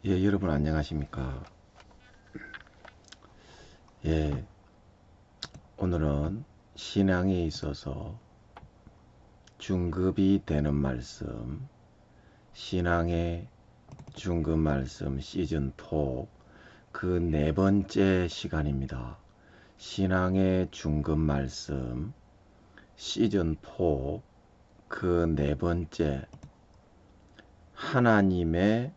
예, 여러분 안녕하십니까? 예, 오늘은 신앙에 있어서 중급이 되는 말씀, 신앙의 중급 말씀 시즌4 그 네 번째 시간입니다. 신앙의 중급 말씀 시즌4 그 네 번째, 하나님의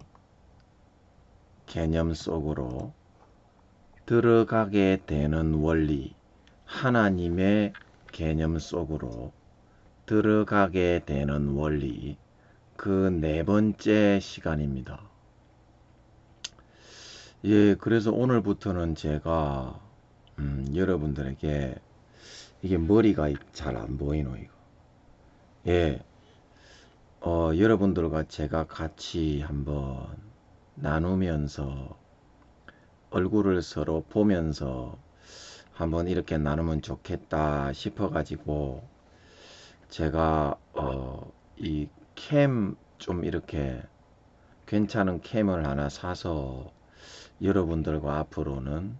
개념 속으로 들어가게 되는 원리, 하나님의 개념 속으로 들어가게 되는 원리, 그 네 번째 시간입니다. 예, 그래서 오늘부터는 제가 여러분들에게, 이게 머리가 잘 안 보이노 이거. 예, 여러분들과 제가 같이 한번 나누면서 얼굴을 서로 보면서 한번 이렇게 나누면 좋겠다 싶어 가지고 제가 이 캠 좀 이렇게 괜찮은 캠을 하나 사서 여러분들과 앞으로는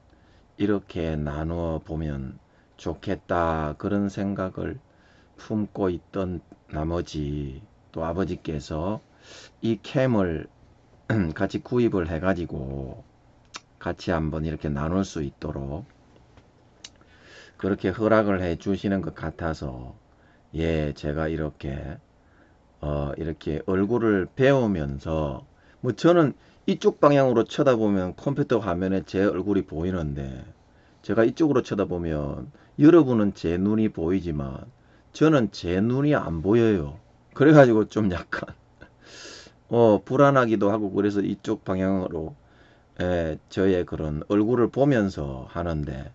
이렇게 나누어 보면 좋겠다, 그런 생각을 품고 있던 나머지, 또 아버지께서 이 캠을 같이 구입을 해 가지고 같이 한번 이렇게 나눌 수 있도록 그렇게 허락을 해 주시는 것 같아서, 예, 제가 이렇게 이렇게 얼굴을 배우면서, 뭐 저는 이쪽 방향으로 쳐다보면 컴퓨터 화면에 제 얼굴이 보이는데, 제가 이쪽으로 쳐다보면 여러분은 제 눈이 보이지만 저는 제 눈이 안 보여요. 그래가지고 좀 약간 불안하기도 하고, 그래서 이쪽 방향으로 저의 그런 얼굴을 보면서 하는데,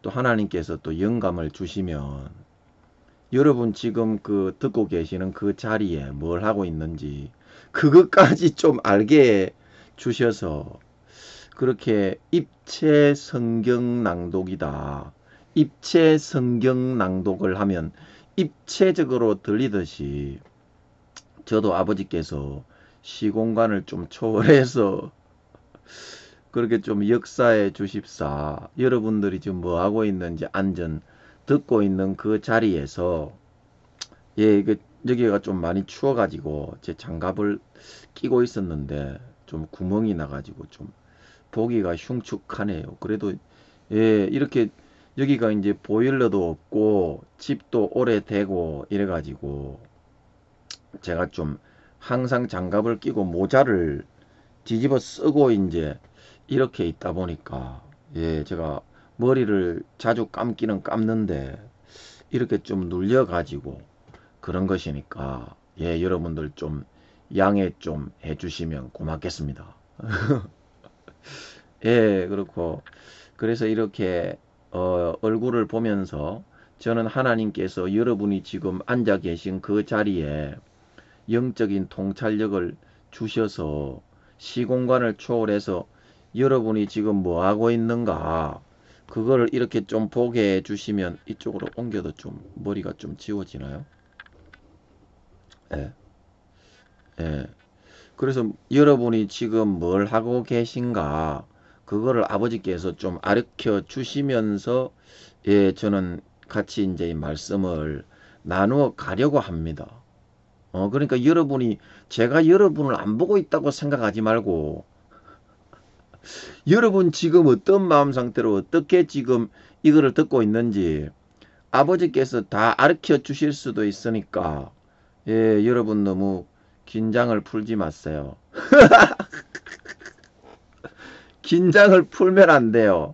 또 하나님께서 또 영감을 주시면 여러분 지금 그 듣고 계시는 그 자리에 뭘 하고 있는지 그것까지 좀 알게 주셔서, 그렇게 입체 성경 낭독이다, 입체 성경 낭독을 하면 입체적으로 들리듯이 저도 아버지께서 시공간을 좀 초월해서 그렇게 좀 역사해 주십사, 여러분들이 지금 뭐 하고 있는지 안전 듣고 있는 그 자리에서, 예, 이게 여기가 좀 많이 추워가지고 제 장갑을 끼고 있었는데 좀 구멍이 나가지고 좀 보기가 흉측하네요. 그래도 예, 이렇게 여기가 이제 보일러도 없고 집도 오래되고 이래가지고 제가 좀 항상 장갑을 끼고 모자를 뒤집어 쓰고 이제 이렇게 있다 보니까, 예, 제가 머리를 자주 감기는 감는데 이렇게 좀 눌려 가지고 그런 것이니까, 예, 여러분들 좀 양해 좀 해주시면 고맙겠습니다. 예, 그렇고 그래서 이렇게 얼굴을 보면서 저는 하나님께서 여러분이 지금 앉아 계신 그 자리에 영적인 통찰력을 주셔서 시공간을 초월해서 여러분이 지금 뭐 하고 있는가, 그거를 이렇게 좀 보게 해주시면, 이쪽으로 옮겨도 좀 머리가 좀 지워지나요? 예, 예. 그래서 여러분이 지금 뭘 하고 계신가, 그거를 아버지께서 좀 가르쳐 주시면서, 예, 저는 같이 이제 이 말씀을 나누어 가려고 합니다. 그러니까 여러분이, 제가 여러분을 안 보고 있다고 생각하지 말고, 여러분 지금 어떤 마음 상태로 어떻게 지금 이거를 듣고 있는지 아버지께서 다 가르쳐 주실 수도 있으니까, 예, 여러분 너무 긴장을 풀지 마세요. 긴장을 풀면 안 돼요.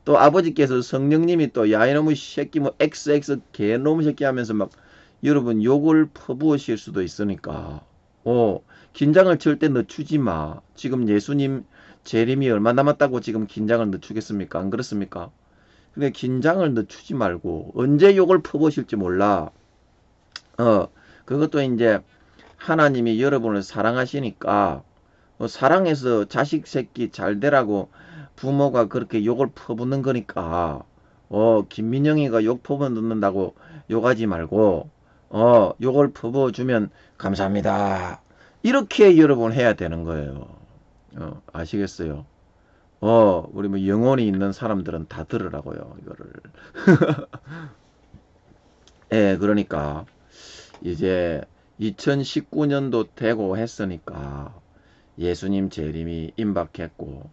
또 아버지께서, 성령님이 또 야 이놈의 새끼 뭐 XX 개놈 새끼 하면서 막 여러분 욕을 퍼부으실 수도 있으니까, 긴장을 절대 늦추지 마. 지금 예수님 재림이 얼마 남았다고 지금 긴장을 늦추겠습니까? 안 그렇습니까? 그러니까 긴장을 늦추지 말고, 언제 욕을 퍼부으실지 몰라. 그것도 이제 하나님이 여러분을 사랑하시니까, 사랑해서 자식 새끼 잘 되라고 부모가 그렇게 욕을 퍼붓는 거니까, 김민영이가 욕 퍼붓는다고 욕하지 말고, 욕을 퍼부어주면 감사합니다, 이렇게 여러분 해야 되는 거예요. 아시겠어요? 우리 뭐 영혼이 있는 사람들은 다 들으라고요, 이거를. 예, 그러니까 이제 2019년도 되고 했으니까 예수님 재림이 임박했고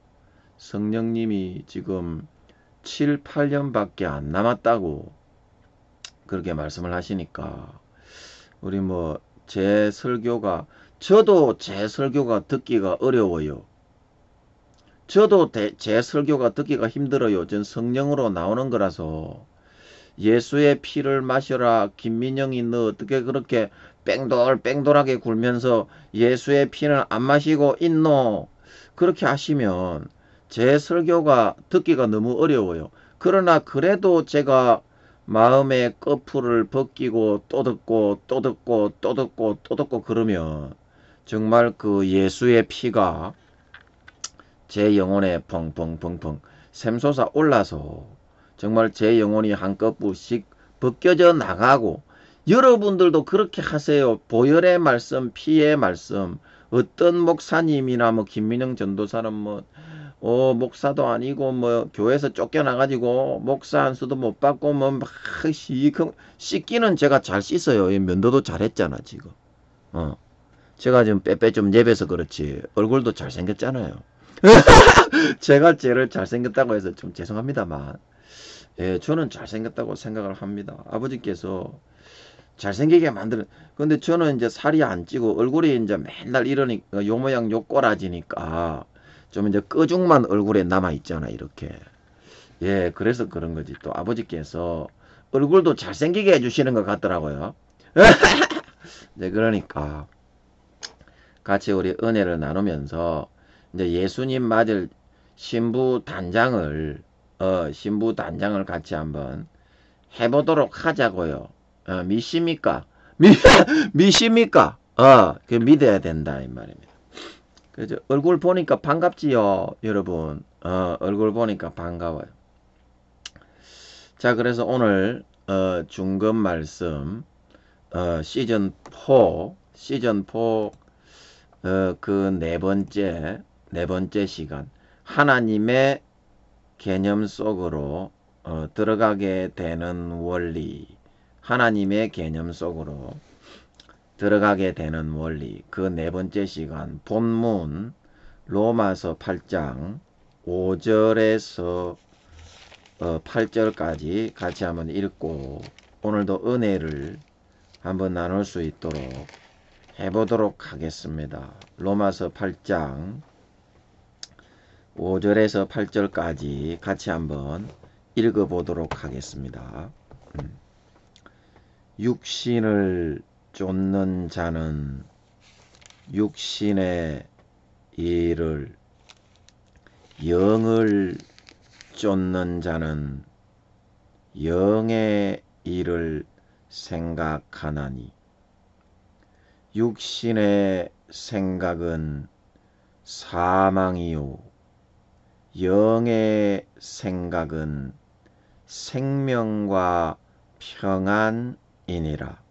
성령님이 지금 7, 8년밖에 안 남았다고 그렇게 말씀을 하시니까 우리 뭐 제 설교가 저도 제 설교가 듣기가 어려워요. 저도 제 설교가 듣기가 힘들어요. 전 성령으로 나오는 거라서 예수의 피를 마셔라. 김민영이 너 어떻게 그렇게 뺑돌뺑돌하게 굴면서 예수의 피는 안 마시고 있노? 그렇게 하시면 제 설교가 듣기가 너무 어려워요. 그러나 그래도 제가 마음의 꺼풀을 벗기고 또 듣고 또 듣고 또 듣고 또 듣고 그러면 정말 그 예수의 피가 제 영혼에 펑펑펑펑 샘솟아 올라서 정말 제 영혼이 한꺼풀씩 벗겨져 나가고 여러분들도 그렇게 하세요. 보혈의 말씀, 피의 말씀. 어떤 목사님이나 뭐 김민영 전도사는 뭐 목사도 아니고 뭐 교회에서 쫓겨나가지고 목사 안수도 못 받고 뭐 막 씻기는 제가 잘 씻어요. 면도도 잘했잖아 지금. 제가 지금 빼빼 좀 예배서 그렇지 얼굴도 잘생겼잖아요. 제가 쟤를 잘생겼다고 해서 좀 죄송합니다만 예, 저는 잘생겼다고 생각을 합니다. 아버지께서 잘생기게 만드는 근데 저는 이제 살이 안 찌고 얼굴이 이제 맨날 이러니까 요 모양 요 꼬라지니까 좀 이제 끄죽만 얼굴에 남아 있잖아 이렇게. 예, 그래서 그런 거지. 또 아버지께서 얼굴도 잘생기게 해주시는 것 같더라고요. 네, 그러니까 같이 우리 은혜를 나누면서 이제 예수님 맞을 신부 단장을 같이 한번 해보도록 하자고요. 미십니까? 미십니까? 그 믿어야 된다 이 말입니다. 그죠? 얼굴 보니까 반갑지요, 여러분. 얼굴 보니까 반가워요. 자, 그래서 오늘 중급 말씀 시즌 4 그 네 번째 시간 하나님의 개념 속으로 들어가게 되는 원리 하나님의 개념 속으로 들어가게 되는 원리 그 네 번째 시간 본문 로마서 8장 5절에서 8절까지 같이 한번 읽고 오늘도 은혜를 한번 나눌 수 있도록 해보도록 하겠습니다. 로마서 8장 5절에서 8절까지 같이 한번 읽어보도록 하겠습니다. 육신을 쫓는 자는 육신의 일을 영을 쫓는 자는 영의 일을 생각하나니 육신의 생각은 사망이요 영의 생각은 생명과 평안이니라.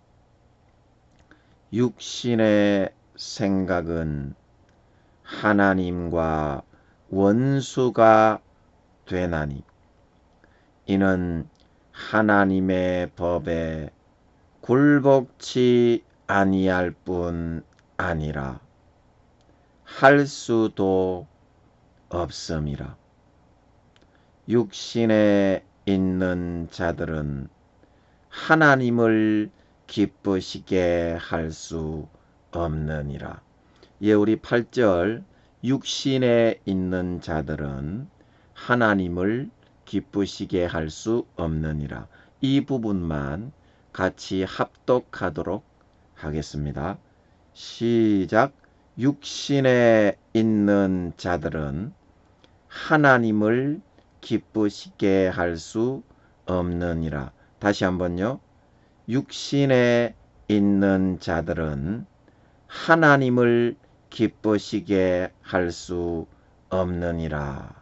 육신의 생각은 하나님과 원수가 되나니 이는 하나님의 법에 굴복치 아니할 뿐 아니라 할 수도 없음이라. 육신에 있는 자들은 하나님을 기쁘시게 할 수 없느니라. 예, 우리 8절 육신에 있는 자들은 하나님을 기쁘시게 할 수 없느니라. 이 부분만 같이 합독하도록 하겠습니다. 시작. 육신에 있는 자들은 하나님을 기쁘시게 할 수 없느니라. 다시 한번요. 육신에 있는 자들은 하나님을 기쁘시게 할 수 없느니라.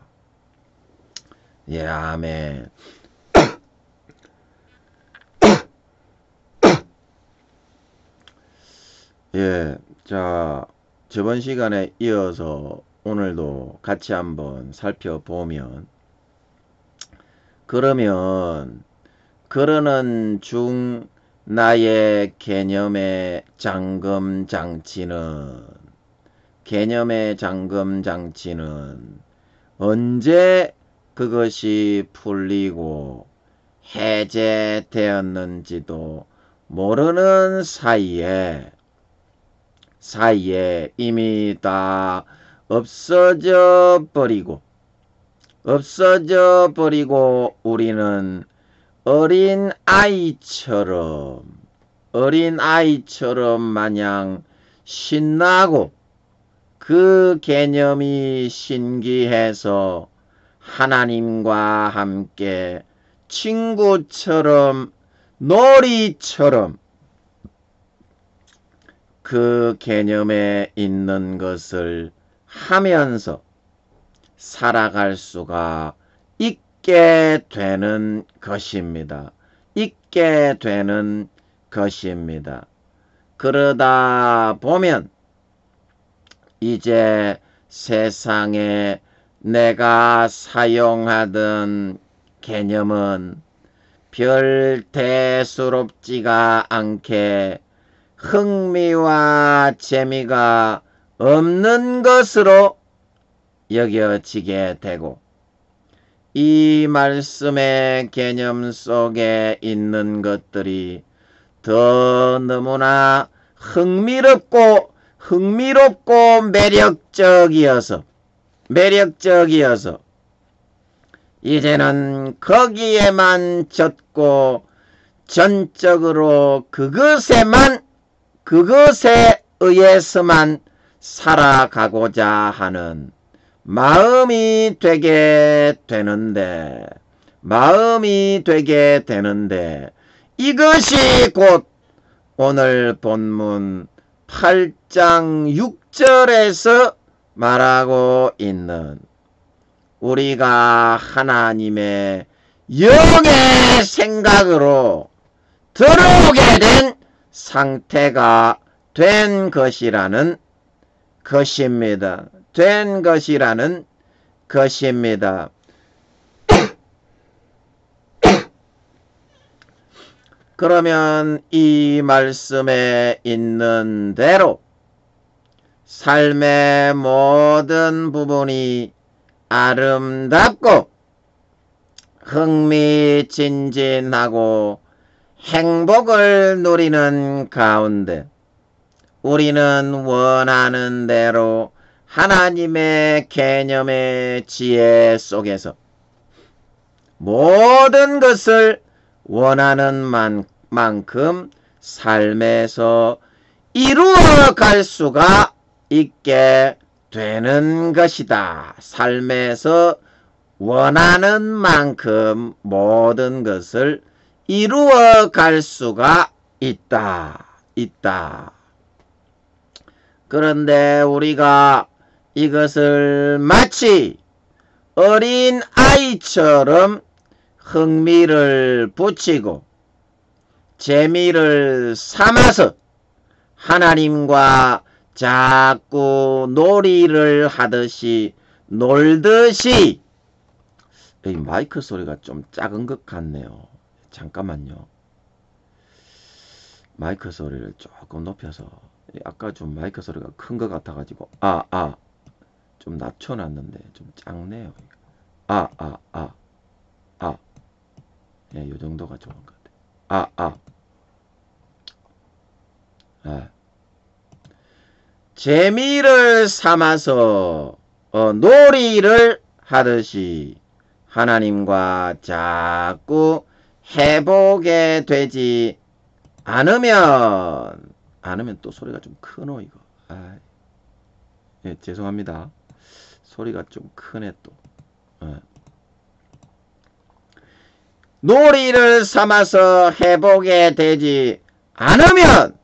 예, 아멘. 예, 자, 저번 시간에 이어서 오늘도 같이 한번 살펴보면, 그러면 그러는 중 나의 개념의 잠금장치는 언제 그것이 풀리고 해제되었는지도 모르는 사이에 이미 다 없어져 버리고 우리는 어린 아이처럼 마냥 신나고 그 개념이 신기해서 하나님과 함께 친구처럼 놀이처럼 그 개념에 있는 것을 하면서 살아갈 수가 있게 되는 것입니다. 그러다 보면 이제 세상에 내가 사용하던 개념은 별 대수롭지가 않게 흥미와 재미가 없는 것으로 여겨지게 되고, 이 말씀의 개념 속에 있는 것들이 더 너무나 흥미롭고 매력적이어서 이제는 거기에만 젖고 전적으로 그것에 의해서만 살아가고자 하는 마음이 되게 되는데 이것이 곧 오늘 본문 8장 6절에서 말하고 있는 우리가 하나님의 영의 생각으로 들어오게 된 상태가 된 것이라는 것입니다. 그러면 이 말씀에 있는 대로 삶의 모든 부분이 아름답고 흥미진진하고 행복을 누리는 가운데 우리는 원하는 대로 하나님의 개념의 지혜 속에서 모든 것을 원하는 만큼 삶에서 이루어갈 수가 있게 되는 것이다. 삶에서 원하는 만큼 모든 것을 이루어갈 수가 있다. 그런데 우리가 이것을 마치 어린 아이처럼 흥미를 붙이고 재미를 삼아서 하나님과 자꾸 놀이를 하듯이 놀듯이, 이 마이크 소리가 좀 작은 것 같네요. 잠깐만요. 마이크 소리를 조금 높여서, 아까 좀 마이크 소리가 큰 것 같아가지고 좀 낮춰놨는데 좀 작네요. 예, 요 정도가 좋은 것 같아요. 재미를 삼아서 놀이를 하듯이 하나님과 자꾸 해보게 되지 않으면 또 소리가 좀 크노 이거. 예, 죄송합니다. 소리가 좀 크네 또. 놀이를 삼아서 해보게 되지 않으면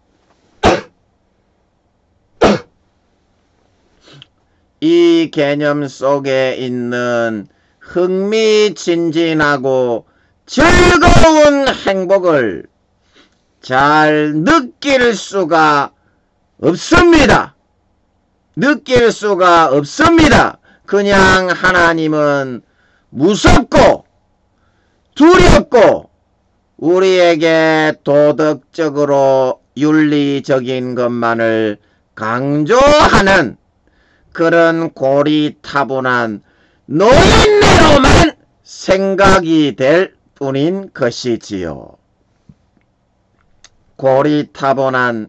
이 개념 속에 있는 흥미진진하고 즐거운 행복을 잘 느낄 수가 없습니다. 느낄 수가 없습니다. 그냥 하나님은 무섭고 두렵고 우리에게 도덕적으로 윤리적인 것만을 강조하는 그런 고리타분한 노인네로만 생각이 될 뿐인 것이지요. 고리타분한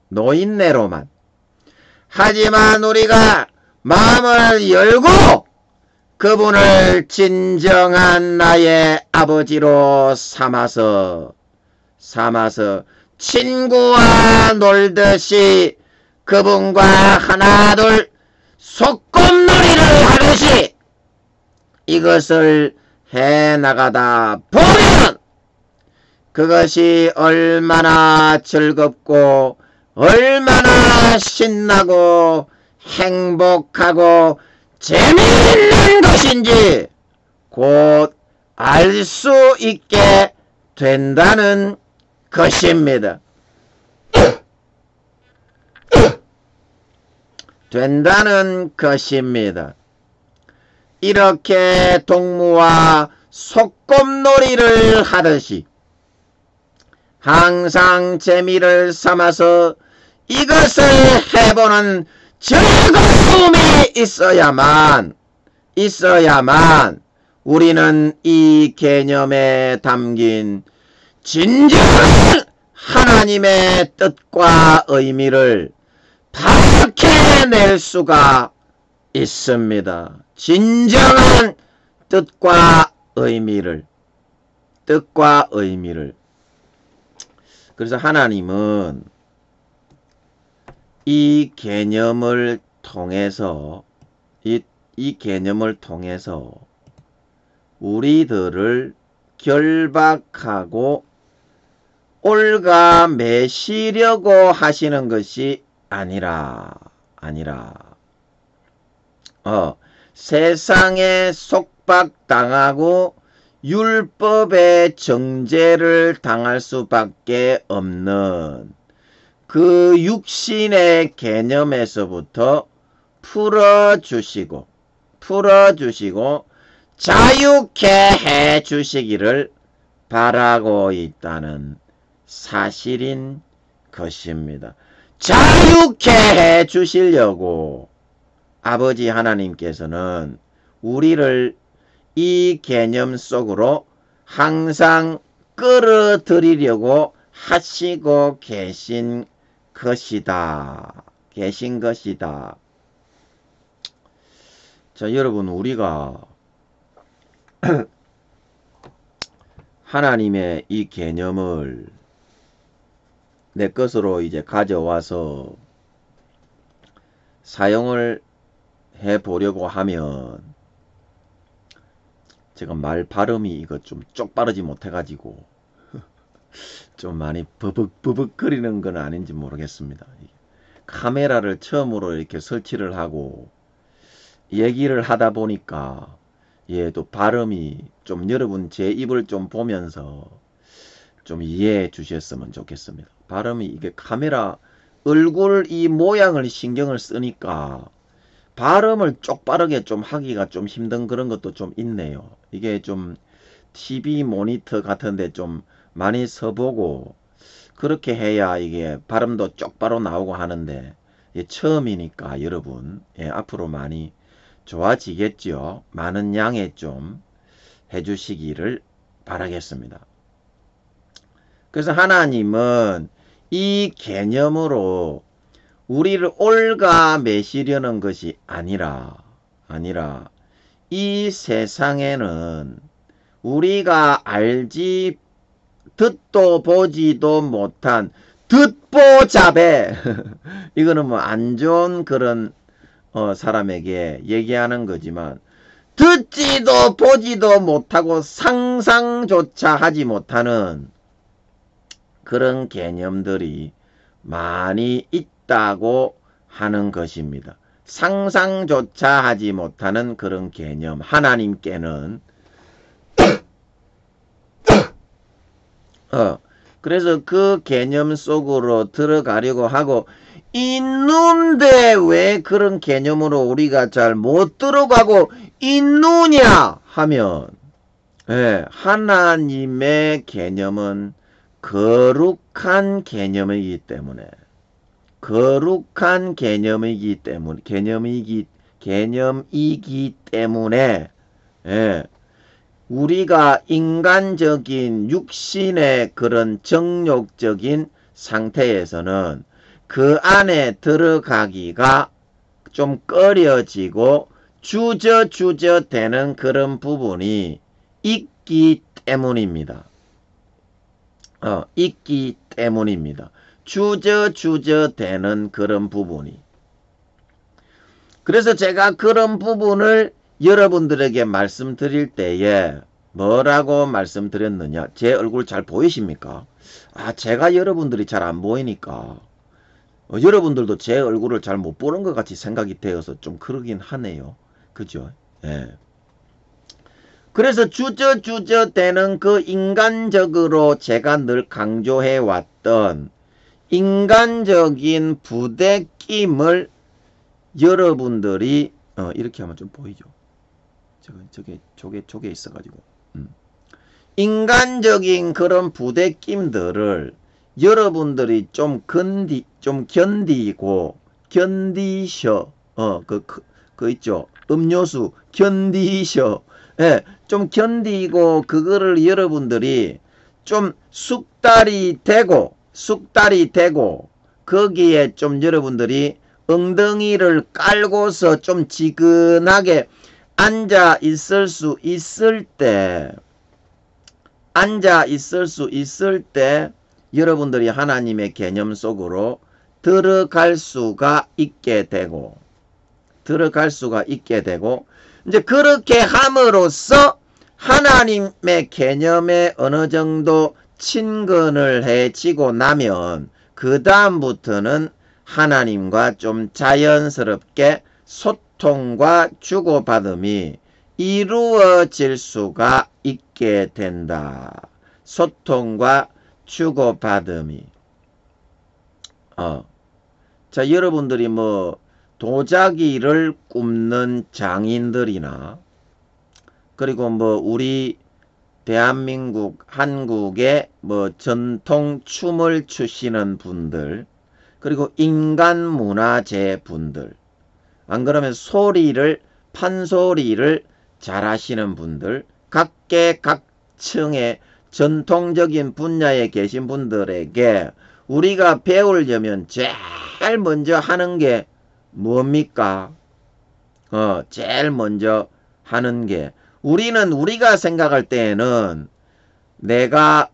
노인네로만. 하지만 우리가 마음을 열고 그분을 진정한 나의 아버지로 삼아서 친구와 놀듯이 그분과 하나둘 소꿉놀이를 하듯이 이것을 해나가다 보면 그것이 얼마나 즐겁고 얼마나 신나고 행복하고 재미있는 것인지 곧 알 수 있게 된다는 것입니다. 된다는 것입니다. 이렇게 동무와 소꿉놀이를 하듯이 항상 재미를 삼아서 이것을 해보는 즐거움이 있어야만 우리는 이 개념에 담긴 진정한 하나님의 뜻과 의미를 파악해낼 수가 있습니다. 진정한 뜻과 의미를. 그래서 하나님은 이 개념을 통해서 우리들을 결박하고 올가매시려고 하시는 것이 아니라 세상에 속박당하고 율법의 정죄를 당할 수밖에 없는 그 육신의 개념에서부터 풀어주시고 자유케 해주시기를 바라고 있다는 사실인 것입니다. 자유케 해주시려고 아버지 하나님께서는 우리를 이 개념 속으로 항상 끌어들이려고 하시고 계신 것이다. 자, 여러분, 우리가 하나님의 이 개념을 내 것으로 이제 가져와서 사용을 해보려고 하면 제가 말 발음이 이거 좀 쪽바르지 못해가지고 좀 많이 버벅거리는 건 아닌지 모르겠습니다. 카메라를 처음으로 이렇게 설치를 하고 얘기를 하다 보니까 또 발음이 좀 여러분 제 입을 좀 보면서 좀 이해해 주셨으면 좋겠습니다. 발음이 이게 카메라 얼굴 이 모양을 신경을 쓰니까 발음을 쪽바르게 좀 하기가 좀 힘든 그런 것도 좀 있네요. 이게 좀 TV 모니터 같은데 좀 많이 서보고 그렇게 해야 이게 발음도 쪽바로 나오고 하는데 처음이니까 여러분 앞으로 많이 좋아지겠죠. 많은 양해 좀 해주시기를 바라겠습니다. 그래서 하나님은 이 개념으로 우리를 올가매시려는 것이 아니라 이 세상에는 우리가 알지 듣도 보지도 못한 듣보잡에 이거는 뭐 안 좋은 그런 사람에게 얘기하는 거지만 듣지도 보지도 못하고 상상조차 하지 못하는 그런 개념들이 많이 있다고 하는 것입니다. 상상조차 하지 못하는 그런 개념, 하나님께는 그래서 그 개념 속으로 들어가려고 하고 있는데 왜 그런 개념으로 우리가 잘 못 들어가고 있느냐 하면, 예, 하나님의 개념은 거룩한 개념이기 때문에, 거룩한 개념이기 때문에, 예, 우리가 인간적인 육신의 그런 정욕적인 상태에서는 그 안에 들어가기가 좀 꺼려지고 주저주저 되는 그런 부분이 있기 때문입니다. 있기 때문입니다. 주저주저 되는 그런 부분이. 그래서 제가 그런 부분을 여러분들에게 말씀드릴 때에 뭐라고 말씀드렸느냐. 제 얼굴 잘 보이십니까? 제가 여러분들이 잘 안 보이니까 여러분들도 제 얼굴을 잘 못 보는 것 같이 생각이 되어서 좀 그러긴 하네요. 그죠? 예. 그래서 주저주저 되는 그 인간적으로 제가 늘 강조해 왔던 인간적인 부대낌을 여러분들이 이렇게 하면 좀 보이죠. 저게 있어가지고 인간적인 그런 부대낌들을 여러분들이 좀 견디고 견디셔 그 있죠. 음료수 견디셔. 예, 좀 견디고 그거를 여러분들이 좀 숙달이 되고 거기에 좀 여러분들이 엉덩이를 깔고서 좀 지근하게 앉아 있을 수 있을 때 여러분들이 하나님의 개념 속으로 들어갈 수가 있게 되고 이제 그렇게 함으로써 하나님의 개념에 어느 정도 친근을 해지고 나면 그 다음부터는 하나님과 좀 자연스럽게 소통과 주고받음이 이루어질 수가 있게 된다. 소통과 주고받음이. 자, 여러분들이 뭐 도자기를 굽는 장인들이나 그리고 뭐 우리 대한민국 한국의 뭐 전통 춤을 추시는 분들 그리고 인간문화재 분들 안 그러면 판소리를 잘하시는 분들 각계각층의 전통적인 분야에 계신 분들에게 우리가 배우려면 제일 먼저 하는 게 뭡니까? 제일 먼저 하는 게 우리가 생각할 때에는 내가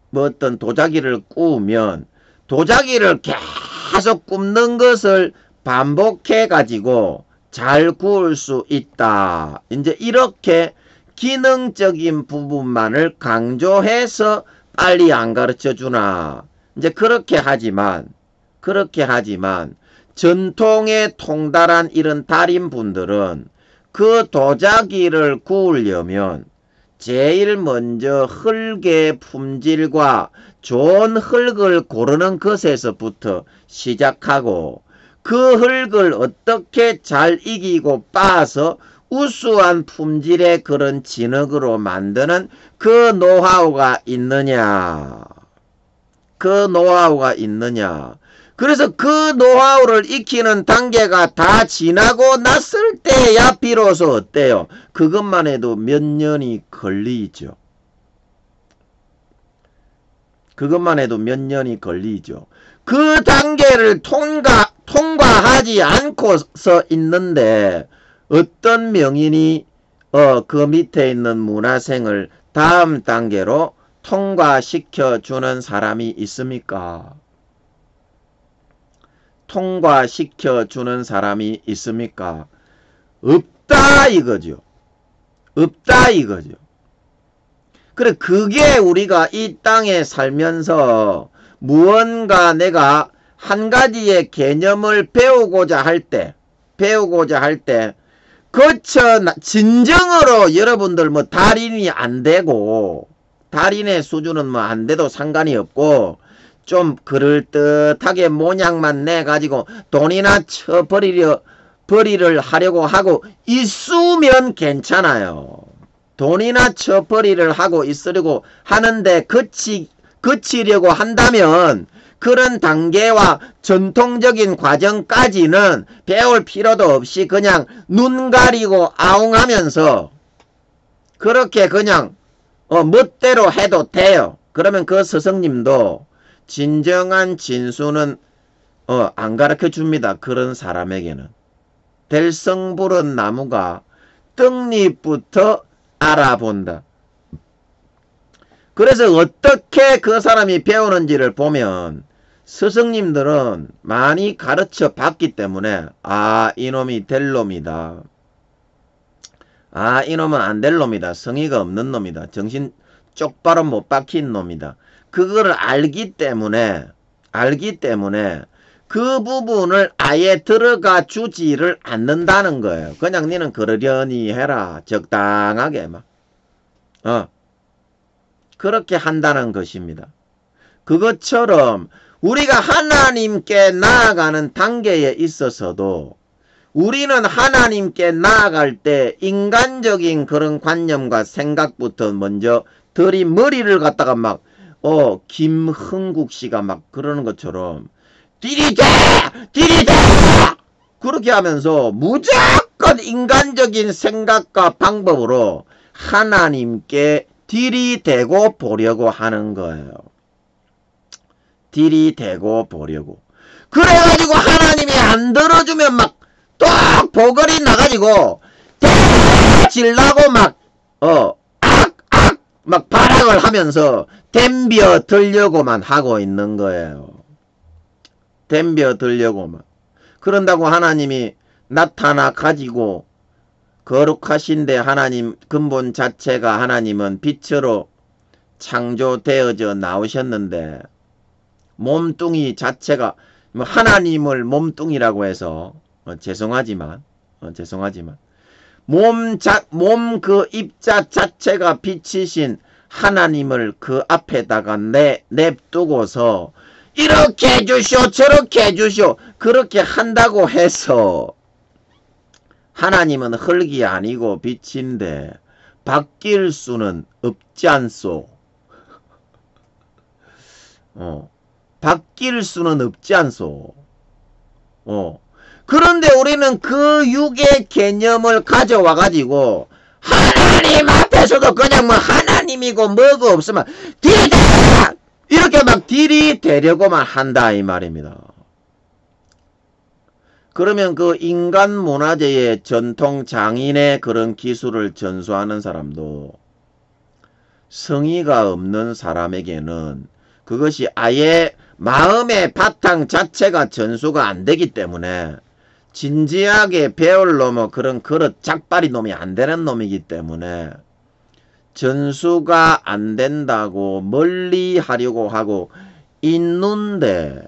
뭐 어떤 도자기를 구우면 도자기를 계속 굽는 것을 반복해 가지고 잘 구울 수 있다. 이제 이렇게 기능적인 부분만을 강조해서 빨리 안 가르쳐 주나. 이제 그렇게 하지만 전통에 통달한 이런 달인분들은 그 도자기를 구우려면 제일 먼저 흙의 품질과 좋은 흙을 고르는 것에서부터 시작하고 그 흙을 어떻게 잘 이기고 빻아서 우수한 품질의 그런 진흙으로 만드는 그 노하우가 있느냐. 그래서 그 노하우를 익히는 단계가 다 지나고 났을 때야 비로소 어때요? 그것만 해도 몇 년이 걸리죠. 그 단계를 통과하지 않고서 있는데 어떤 명인이 그 밑에 있는 문화생을 다음 단계로 통과시켜 주는 사람이 있습니까? 없다 이거죠. 그래 그게 우리가 이 땅에 살면서 무언가 내가 한 가지의 개념을 배우고자 할 때 진정으로 여러분들 뭐 달인이 안 되고 달인의 수준은 뭐 안 돼도 상관이 없고 좀 그럴듯하게 모양만 내가지고 돈이나 버리를 하려고 하고 있으면 괜찮아요. 돈이나 처벌이를 하고 있으려고 하는데 그치려고 한다면 그런 단계와 전통적인 과정까지는 배울 필요도 없이 그냥 눈 가리고 아웅하면서 그렇게 그냥 멋대로 해도 돼요. 그러면 그 스승님도 진정한 진수는 안 가르쳐 줍니다. 그런 사람에게는. 될성부른 나무가 떡잎부터 알아본다. 그래서 어떻게 그 사람이 배우는지를 보면 스승님들은 많이 가르쳐 봤기 때문에 아, 이놈이 될 놈이다. 아, 이놈은 안 될 놈이다. 성의가 없는 놈이다. 정신 쪽바로 못 박힌 놈이다. 그거를 알기 때문에 그 부분을 아예 들어가 주지를 않는다는 거예요. 그냥 니는 그러려니 해라. 적당하게 막. 그렇게 한다는 것입니다. 그것처럼 우리가 하나님께 나아가는 단계에 있어서도 우리는 하나님께 나아갈 때 인간적인 그런 관념과 생각부터 먼저 머리를 갖다가 막 김흥국 씨가 막 그러는 것처럼 들이대! 그렇게 하면서 무조건 인간적인 생각과 방법으로 하나님께 들이대고 보려고 하는 거예요. 들이대고 보려고. 그래가지고 하나님이 안 들어주면 막 또 보거리 나가지고 대질라고 막 막 발악을 하면서 덤벼 들려고만 하고 있는 거예요. 덤벼 들려고만. 그런다고 하나님이 나타나 가지고 거룩하신데 하나님 근본 자체가 하나님은 빛으로 창조되어져 나오셨는데 몸뚱이 자체가 하나님을 몸뚱이라고 해서 죄송하지만 몸 그 입자 자체가 빛이신 하나님을 그 앞에다가 냅두고서 이렇게 해주시오 저렇게 해주시오 그렇게 한다고 해서 하나님은 흙이 아니고 빛인데 바뀔 수는 없지 않소. 바뀔 수는 없지 않소. 그런데 우리는 그 육의 개념을 가져와 가지고 하나님 앞에서도 그냥 뭐 하나님이고 뭐고 없으면 들이대라 이렇게 막 들이대려고만 한다 이 말입니다. 그러면 그 인간 문화재의 전통 장인의 그런 기술을 전수하는 사람도 성의가 없는 사람에게는 그것이 아예 마음의 바탕 자체가 전수가 안 되기 때문에 진지하게 배울 놈은 그런 그릇 짝발이 놈이 안 되는 놈이기 때문에 전수가 안 된다고 멀리 하려고 하고 있는데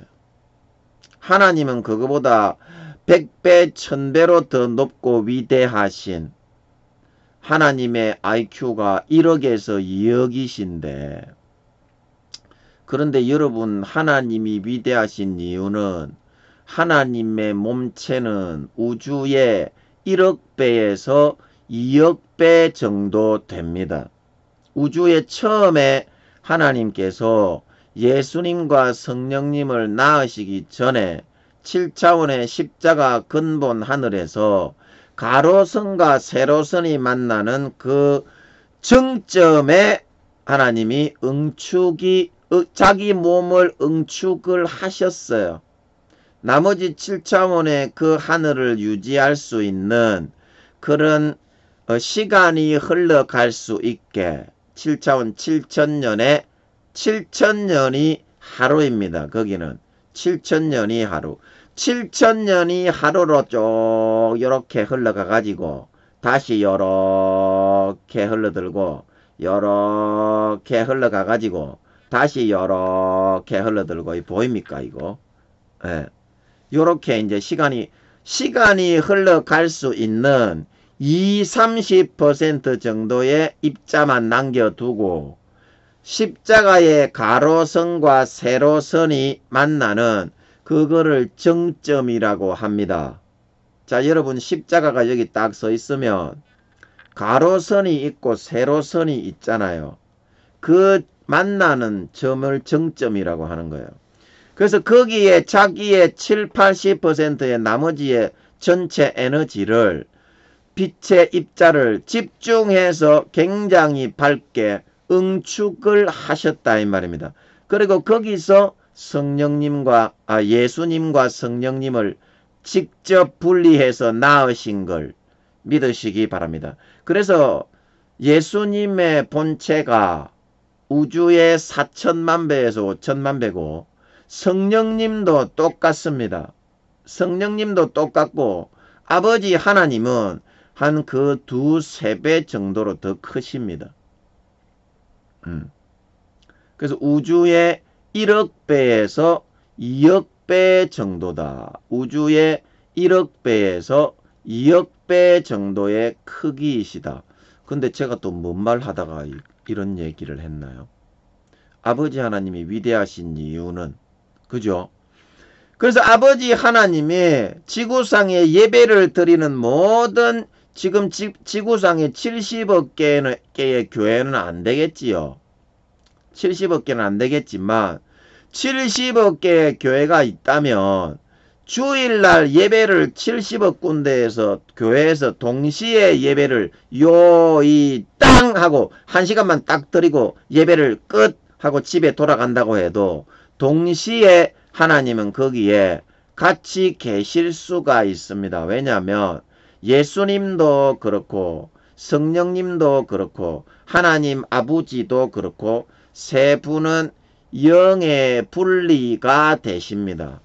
하나님은 그거보다 100배, 1000배로 더 높고 위대하신 하나님의 IQ가 1억에서 2억이신데 그런데 여러분 하나님이 위대하신 이유는 하나님의 몸체는 우주의 1억 배에서 2억 배 정도 됩니다. 우주의 처음에 하나님께서 예수님과 성령님을 낳으시기 전에 7차원의 십자가 근본 하늘에서 가로선과 세로선이 만나는 그 정점에 하나님이 자기 몸을 응축을 하셨어요. 나머지 7차원의 그 하늘을 유지할 수 있는 그런 시간이 흘러갈 수 있게 7차원 7000년에 7000년이 하루입니다. 거기는 7000년이 하루. 7000년이 하루로 쭉 이렇게 흘러가 가지고 다시 요렇게 흘러들고 요렇게 흘러가 가지고 다시 요렇게 흘러들고 보입니까 이거? 예. 요렇게 이제 시간이 흘러갈 수 있는 20-30% 정도의 입자만 남겨두고 십자가의 가로선과 세로선이 만나는 그거를 정점이라고 합니다. 자, 여러분 십자가가 여기 딱 서 있으면 가로선이 있고 세로선이 있잖아요. 그 만나는 점을 정점이라고 하는 거예요. 그래서 거기에 자기의 7, 80%의 나머지의 전체 에너지를 빛의 입자를 집중해서 굉장히 밝게 응축을 하셨다 이 말입니다. 그리고 거기서 성령님과 예수님과 성령님을 직접 분리해서 낳으신 걸 믿으시기 바랍니다. 그래서 예수님의 본체가 우주의 4천만 배에서 5천만 배고 성령님도 똑같습니다. 성령님도 똑같고 아버지 하나님은 한 그 2~3배 정도로 더 크십니다. 그래서 우주의 1억 배에서 2억 배 정도다. 우주의 1억 배에서 2억 배 정도의 크기이시다. 근데 제가 또 뭔 말 하다가 이런 얘기를 했나요? 아버지 하나님이 위대하신 이유는 그죠? 그래서 아버지 하나님이 지구상에 예배를 드리는 모든 지금 지구상에 70억 개의 교회는 안 되겠지요. 70억 개는 안 되겠지만 70억 개의 교회가 있다면 주일날 예배를 70억 군데에서 교회에서 동시에 예배를 요이 땅 하고 1시간만 딱 드리고 예배를 끝 하고 집에 돌아간다고 해도 동시에 하나님은 거기에 같이 계실 수가 있습니다. 왜냐하면 예수님도 그렇고 성령님도 그렇고 하나님 아버지도 그렇고 세 분은 영의 분리가 되십니다.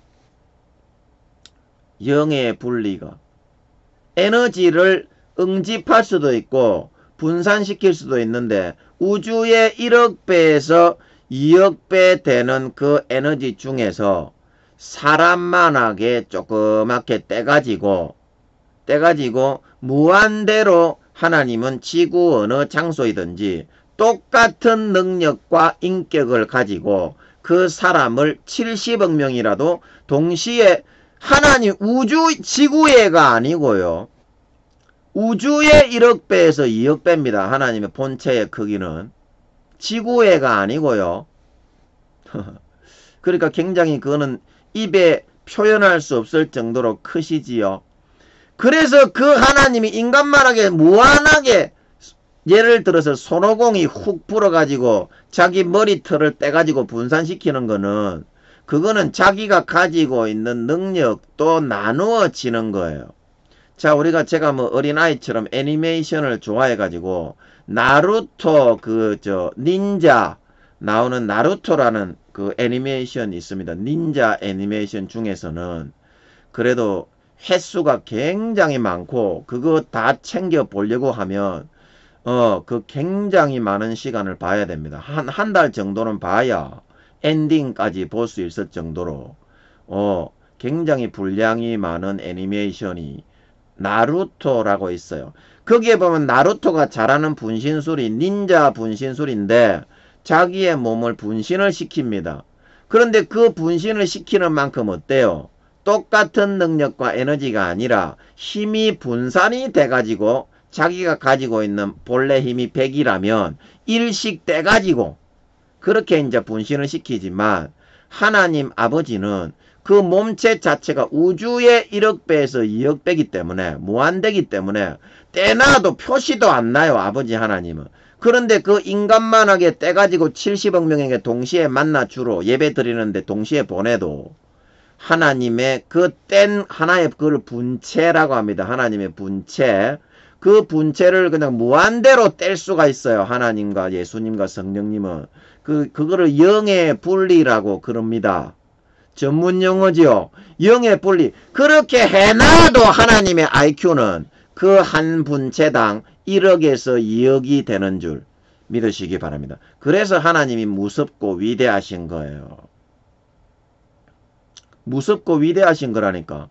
영의 분리가. 에너지를 응집할 수도 있고 분산시킬 수도 있는데 우주의 1억 배에서 2억 배 되는 그 에너지 중에서 사람만하게 조그맣게 떼가지고 무한대로 하나님은 지구 어느 장소이든지 똑같은 능력과 인격을 가지고 그 사람을 70억 명이라도 동시에 하나님 지구애가 아니고요. 우주의 1억 배에서 2억 배입니다. 하나님의 본체의 크기는. 지구애가 아니고요. 그러니까 굉장히 그거는 입에 표현할 수 없을 정도로 크시지요. 그래서 그 하나님이 인간만하게 무한하게 예를 들어서 손오공이 훅 불어가지고 자기 머리털을 떼가지고 분산시키는 거는 그거는 자기가 가지고 있는 능력도 나누어지는 거예요. 자, 제가 뭐 어린아이처럼 애니메이션을 좋아해가지고 나루토 닌자 나오는 나루토라는 그 애니메이션이 있습니다. 닌자 애니메이션 중에서는 그래도 횟수가 굉장히 많고 그거 다 챙겨 보려고 하면 그 굉장히 많은 시간을 봐야 됩니다. 한 달 정도는 봐야 엔딩까지 볼 수 있을 정도로 굉장히 분량이 많은 애니메이션이 나루토라고 있어요. 거기에 보면 나루토가 잘하는 분신술이 닌자 분신술인데 자기의 몸을 분신을 시킵니다. 그런데 그 분신을 시키는 만큼 어때요? 똑같은 능력과 에너지가 아니라 힘이 분산이 돼가지고 자기가 가지고 있는 본래 힘이 100이라면 1씩 떼가지고 그렇게 이제 분신을 시키지만 하나님 아버지는 그 몸체 자체가 우주의 1억 배에서 2억 배이기 때문에 무한대기 때문에 떼놔도 표시도 안 나요. 아버지 하나님은. 그런데 그 인간만하게 떼가지고 70억 명에게 동시에 만나 주로 예배 드리는데 동시에 보내도 하나님의 그 뗀 하나의 그걸 분체라고 합니다. 하나님의 분체. 그 분체를 그냥 무한대로 뗄 수가 있어요. 하나님과 예수님과 성령님은. 그거를 영의 분리라고 그럽니다. 전문 용어지요. 영의 분리. 그렇게 해놔도 하나님의 IQ는 그 한 분체당 1억에서 2억이 되는 줄 믿으시기 바랍니다. 그래서 하나님이 무섭고 위대하신 거예요. 무섭고 위대하신 거라니까.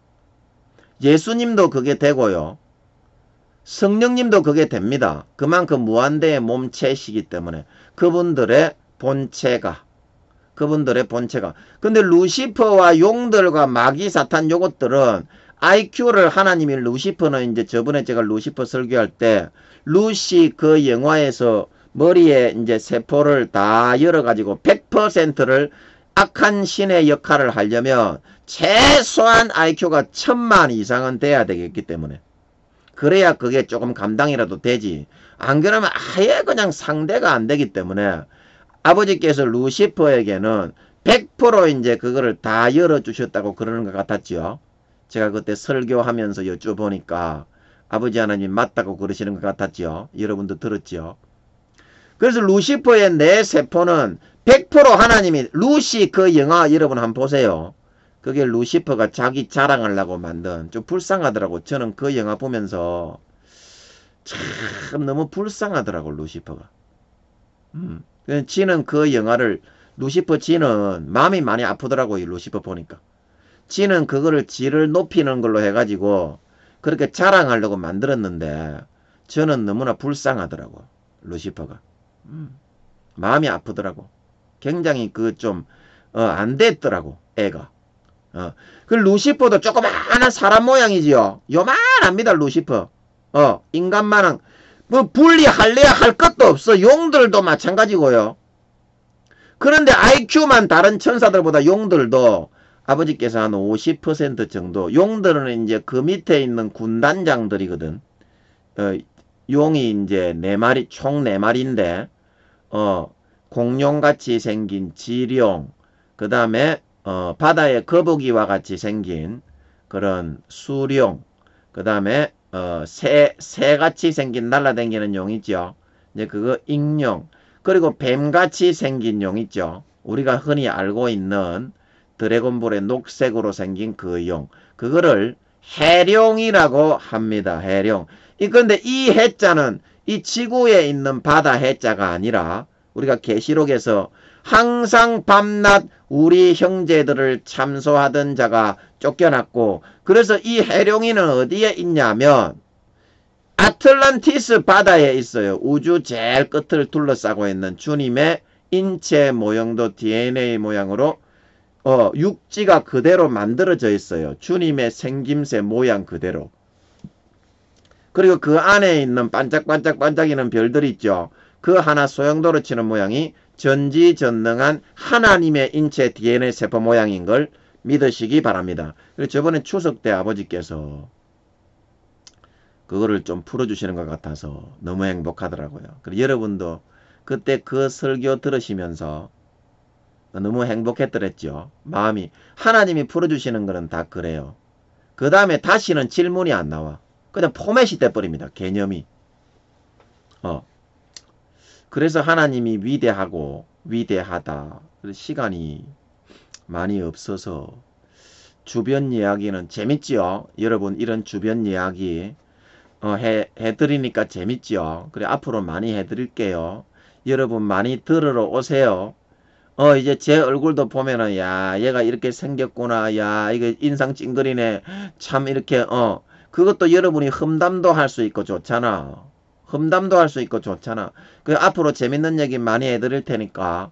예수님도 그게 되고요. 성령님도 그게 됩니다. 그만큼 무한대의 몸체시기 때문에 그분들의 본체가. 그분들의 본체가. 근데 루시퍼와 용들과 마귀 사탄 요것들은 IQ를 하나님이 루시퍼는 이제 저번에 제가 루시퍼 설교할 때 루시 그 영화에서 머리에 이제 세포를 다 열어가지고 100%를 악한 신의 역할을 하려면 최소한 IQ가 1000만 이상은 돼야 되겠기 때문에 그래야 그게 조금 감당이라도 되지. 안 그러면 아예 그냥 상대가 안 되기 때문에 아버지께서 루시퍼에게는 100% 이제 그거를 다 열어주셨다고 그러는 것 같았죠. 제가 그때 설교하면서 여쭤보니까 아버지 하나님 맞다고 그러시는 것 같았죠. 여러분도 들었죠. 그래서 루시퍼의 내 세포는 100% 하나님이 루시 그 영화 여러분 한번 보세요. 그게 루시퍼가 자기 자랑하려고 만든 좀 불쌍하더라고. 저는 그 영화 보면서 참 너무 불쌍하더라고 루시퍼가. 지는 그 영화를 루시퍼 지는 마음이 많이 아프더라고 이 루시퍼 보니까. 지는 그거를 지를 높이는 걸로 해가지고 그렇게 자랑하려고 만들었는데 저는 너무나 불쌍하더라고 루시퍼가. 마음이 아프더라고. 굉장히 그 좀 안 됐더라고 애가. 그 루시퍼도 조그마한 사람 모양이지요. 요만합니다 루시퍼. 인간만한 뭐 분리할래야 할 것도 없어. 용들도 마찬가지고요. 그런데 IQ만 다른 천사들보다 용들도 아버지께서 한 50% 정도. 용들은 이제 그 밑에 있는 군단장들이거든. 용이 이제 4마리, 총 4마리인데, 공룡같이 생긴 지룡, 그 다음에, 바다의 거북이와 같이 생긴 그런 수룡, 그 다음에, 새같이 생긴 날라다니는 용 있죠. 이제 그거 익룡, 그리고 뱀같이 생긴 용 있죠. 우리가 흔히 알고 있는 드래곤볼의 녹색으로 생긴 그 용. 그거를 해룡이라고 합니다. 해룡. 근데 이 해자는 이 지구에 있는 바다 해자가 아니라 우리가 계시록에서 항상 밤낮 우리 형제들을 참소하던 자가 쫓겨났고 그래서 이 해룡이는 어디에 있냐면 아틀란티스 바다에 있어요. 우주 제일 끝을 둘러싸고 있는 주님의 인체 모형도 DNA 모양으로 육지가 그대로 만들어져 있어요. 주님의 생김새 모양 그대로. 그리고 그 안에 있는 반짝반짝반짝이는 별들 있죠. 그 하나 소용돌이 치는 모양이 전지전능한 하나님의 인체 DNA 세포 모양인 걸 믿으시기 바랍니다. 그리고 저번에 추석 때 아버지께서 그거를 좀 풀어주시는 것 같아서 너무 행복하더라고요. 그리고 여러분도 그때 그 설교 들으시면서 너무 행복했더랬죠. 마음이. 하나님이 풀어주시는 거는 다 그래요. 그 다음에 다시는 질문이 안 나와. 그냥 포맷이 돼버립니다. 개념이. 그래서 하나님이 위대하고 위대하다. 시간이 많이 없어서 주변 이야기는 재밌지요. 여러분 이런 주변 이야기 해드리니까 재밌지요. 그래 앞으로 많이 해드릴게요. 여러분 많이 들으러 오세요. 이제 제 얼굴도 보면은 야 얘가 이렇게 생겼구나. 야 이거 인상 찡그리네. 참 이렇게 그것도 여러분이 험담도 할 수 있고 좋잖아. 험담도 할 수 있고 좋잖아. 그 앞으로 재밌는 얘기 많이 해드릴 테니까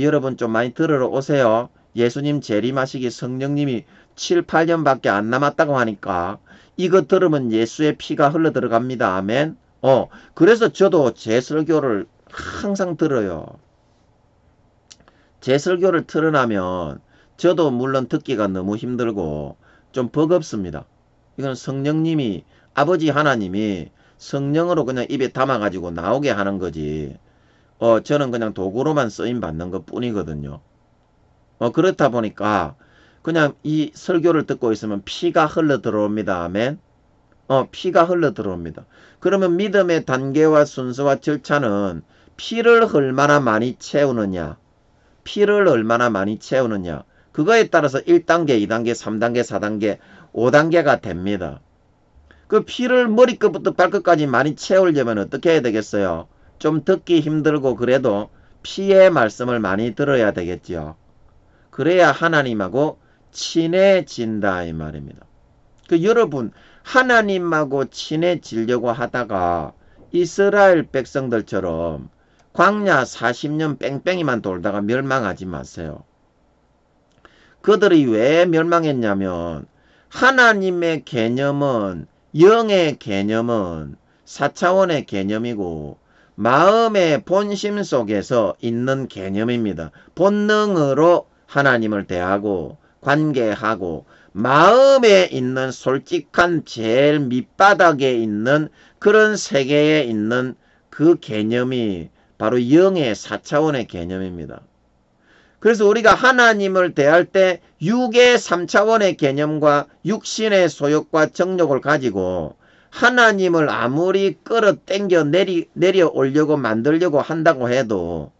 여러분 좀 많이 들으러 오세요. 예수님 재림하시기 성령님이 7, 8년밖에 안 남았다고 하니까 이거 들으면 예수의 피가 흘러 들어갑니다. 아멘. 그래서 저도 제 설교를 항상 들어요. 제 설교를 틀어나면 저도 물론 듣기가 너무 힘들고 좀 버겁습니다. 이건 성령님이 아버지 하나님이 성령으로 그냥 입에 담아가지고 나오게 하는 거지. 저는 그냥 도구로만 쓰임 받는 것 뿐이거든요. 그렇다 보니까 그냥 이 설교를 듣고 있으면 피가 흘러 들어옵니다. 아멘. 피가 흘러 들어옵니다. 그러면 믿음의 단계와 순서와 절차는 피를 얼마나 많이 채우느냐. 피를 얼마나 많이 채우느냐. 그거에 따라서 1단계, 2단계, 3단계, 4단계, 5단계가 됩니다. 그 피를 머리끝부터 발끝까지 많이 채우려면 어떻게 해야 되겠어요? 좀 듣기 힘들고 그래도 피의 말씀을 많이 들어야 되겠죠. 그래야 하나님하고 친해진다 이 말입니다. 그 여러분 하나님하고 친해지려고 하다가 이스라엘 백성들처럼 광야 40년 뺑뺑이만 돌다가 멸망하지 마세요. 그들이 왜 멸망했냐면 하나님의 개념은, 영의 개념은 4차원의 개념이고 마음의 본심 속에서 있는 개념입니다. 본능으로 하나님을 대하고 관계하고 마음에 있는 솔직한 제일 밑바닥에 있는 그런 세계에 있는 그 개념이 바로 영의 4차원의 개념입니다. 그래서 우리가 하나님을 대할 때 육의 3차원의 개념과 육신의 소욕과 정욕을 가지고 하나님을 아무리 끌어당겨 내려 올려고 만들려고 한다고 해도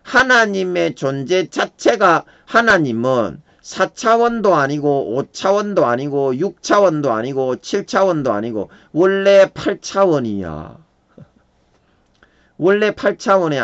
하나님의 존재 자체가, 하나님은 4차원도 아니고 5차원도 아니고 6차원도 아니고 7차원도 아니고 원래 8차원이야. 원래 8차원에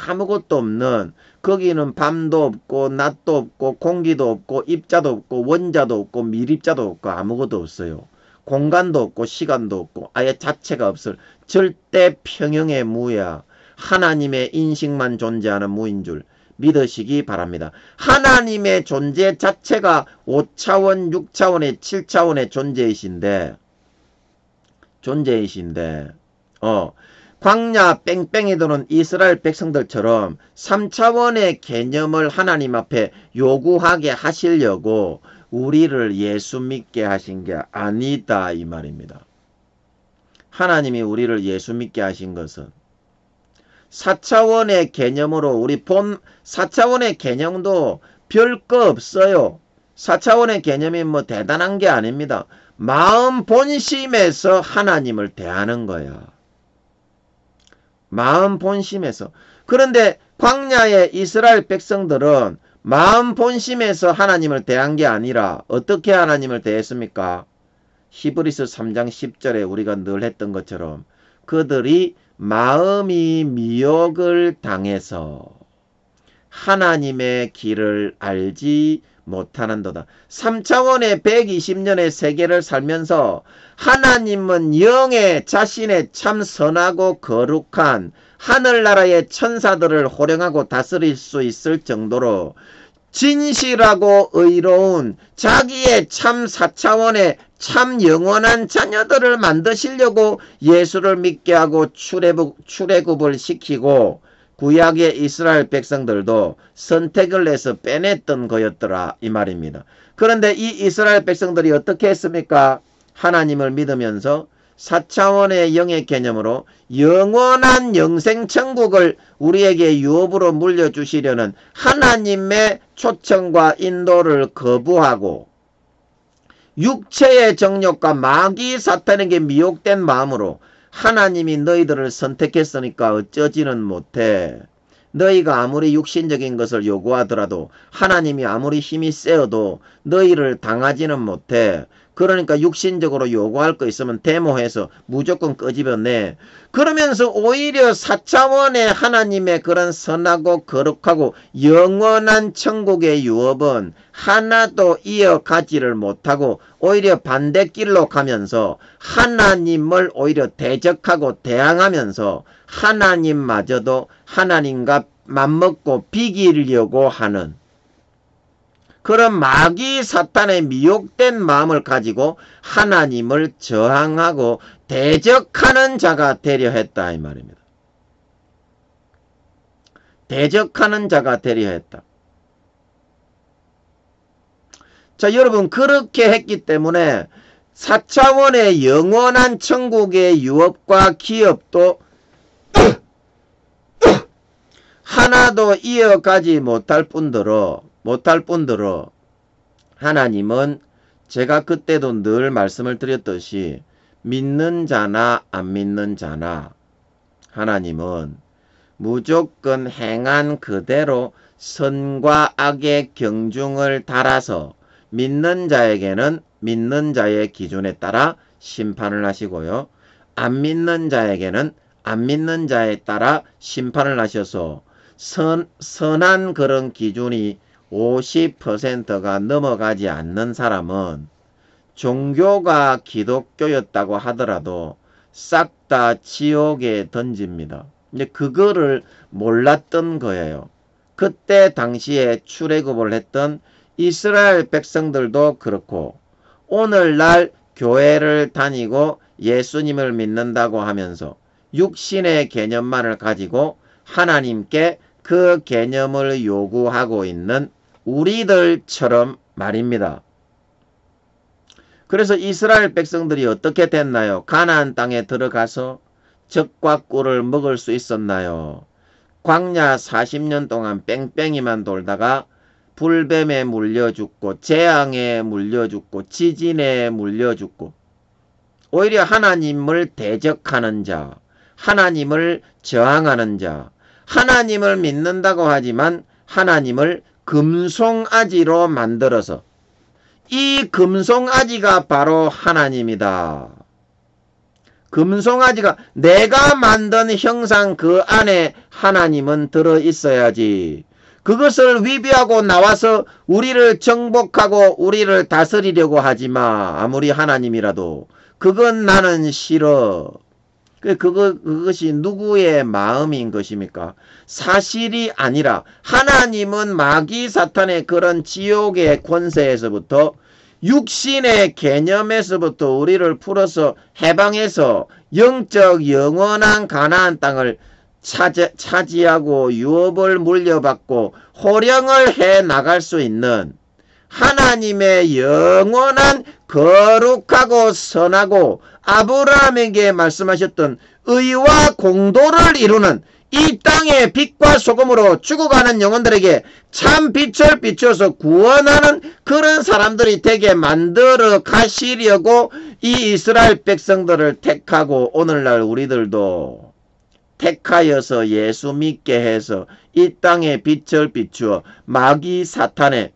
아무것도 없는, 거기는 밤도 없고 낮도 없고 공기도 없고 입자도 없고 원자도 없고 미립자도 없고 아무것도 없어요. 공간도 없고 시간도 없고 아예 자체가 없을 절대 평형의 무야. 하나님의 인식만 존재하는 무인 줄 믿으시기 바랍니다. 하나님의 존재 자체가 5차원, 6차원의 7차원의 존재이신데 광야 뺑뺑이 도는 이스라엘 백성들처럼 3차원의 개념을 하나님 앞에 요구하게 하시려고 우리를 예수 믿게 하신 게 아니다 이 말입니다. 하나님이 우리를 예수 믿게 하신 것은 4차원의 개념으로, 우리 4차원의 개념도 별거 없어요. 4차원의 개념이 뭐 대단한 게 아닙니다. 마음 본심에서 하나님을 대하는 거야. 마음 본심에서. 그런데 광야의 이스라엘 백성들은 마음 본심에서 하나님을 대한 게 아니라 어떻게 하나님을 대했습니까? 히브리서 3장 10절에 우리가 늘 했던 것처럼 그들이 마음이 미혹을 당해서 하나님의 길을 알지 못하는도다. 3차원의 120년의 세계를 살면서 하나님은 영의 자신의 참 선하고 거룩한 하늘나라의 천사들을 호령하고 다스릴 수 있을 정도로 진실하고 의로운 자기의 참 4차원의 참 영원한 자녀들을 만드시려고 예수를 믿게 하고 출애굽을 시키고 구약의 이스라엘 백성들도 선택을 해서 빼냈던 거였더라 이 말입니다. 그런데 이 이스라엘 백성들이 어떻게 했습니까? 하나님을 믿으면서 4차원의 영의 개념으로 영원한 영생천국을 우리에게 유업으로 물려주시려는 하나님의 초청과 인도를 거부하고 육체의 정욕과 마귀 사탄에게 미혹된 마음으로 하나님이 너희들을 선택했으니까 어쩌지는 못해. 너희가 아무리 육신적인 것을 요구하더라도 하나님이 아무리 힘이 세어도 너희를 당하지는 못해. 그러니까 육신적으로 요구할 거 있으면 데모해서 무조건 끄집어내. 그러면서 오히려 4차원의 하나님의 그런 선하고 거룩하고 영원한 천국의 유업은 하나도 이어가지를 못하고 오히려 반대길로 가면서 하나님을 오히려 대적하고 대항하면서 하나님마저도 하나님과 맞먹고 비기려고 하는 그런 마귀 사탄의 미혹된 마음을 가지고 하나님을 저항하고 대적하는 자가 되려 했다 이 말입니다. 대적하는 자가 되려 했다. 자, 여러분 그렇게 했기 때문에 4차원의 영원한 천국의 유업과 기업도 하나도 이어가지 못할 뿐더러 하나님은 제가 그때도 늘 말씀을 드렸듯이 믿는 자나 안 믿는 자나 하나님은 무조건 행한 그대로 선과 악의 경중을 달아서 믿는 자에게는 믿는 자의 기준에 따라 심판을 하시고요. 안 믿는 자에게는 안 믿는 자에 따라 심판을 하셔서 선한 그런 기준이 50%가 넘어가지 않는 사람은 종교가 기독교였다고 하더라도 싹 다 지옥에 던집니다. 이제 그거를 몰랐던 거예요. 그때 당시에 출애굽을 했던 이스라엘 백성들도 그렇고 오늘날 교회를 다니고 예수님을 믿는다고 하면서 육신의 개념만을 가지고 하나님께 그 개념을 요구하고 있는 우리들처럼 말입니다. 그래서 이스라엘 백성들이 어떻게 됐나요? 가나안 땅에 들어가서 젖과 꿀을 먹을 수 있었나요? 광야 40년 동안 뺑뺑이만 돌다가 불뱀에 물려 죽고 재앙에 물려 죽고 지진에 물려 죽고 오히려 하나님을 대적하는 자, 하나님을 저항하는 자, 하나님을 믿는다고 하지만 하나님을 금송아지로 만들어서 이 금송아지가 바로 하나님이다. 금송아지가 내가 만든 형상 그 안에 하나님은 들어있어야지. 그것을 위배하고 나와서 우리를 정복하고 우리를 다스리려고 하지마. 아무리 하나님이라도. 그건 나는 싫어. 그것이 누구의 마음인 것입니까? 사실이 아니라 하나님은 마귀 사탄의 그런 지옥의 권세에서부터 육신의 개념에서부터 우리를 풀어서 해방해서 영적 영원한 가나안 땅을 차지하고 유업을 물려받고 호령을 해 나갈 수 있는 하나님의 영원한 거룩하고 선하고 아브라함에게 말씀하셨던 의와 공도를 이루는 이 땅의 빛과 소금으로 죽어가는 영혼들에게 참 빛을 비추어서 구원하는 그런 사람들이 되게 만들어 가시려고 이 이스라엘 백성들을 택하고 오늘날 우리들도 택하여서 예수 믿게 해서 이 땅에 빛을 비추어 마귀 사탄의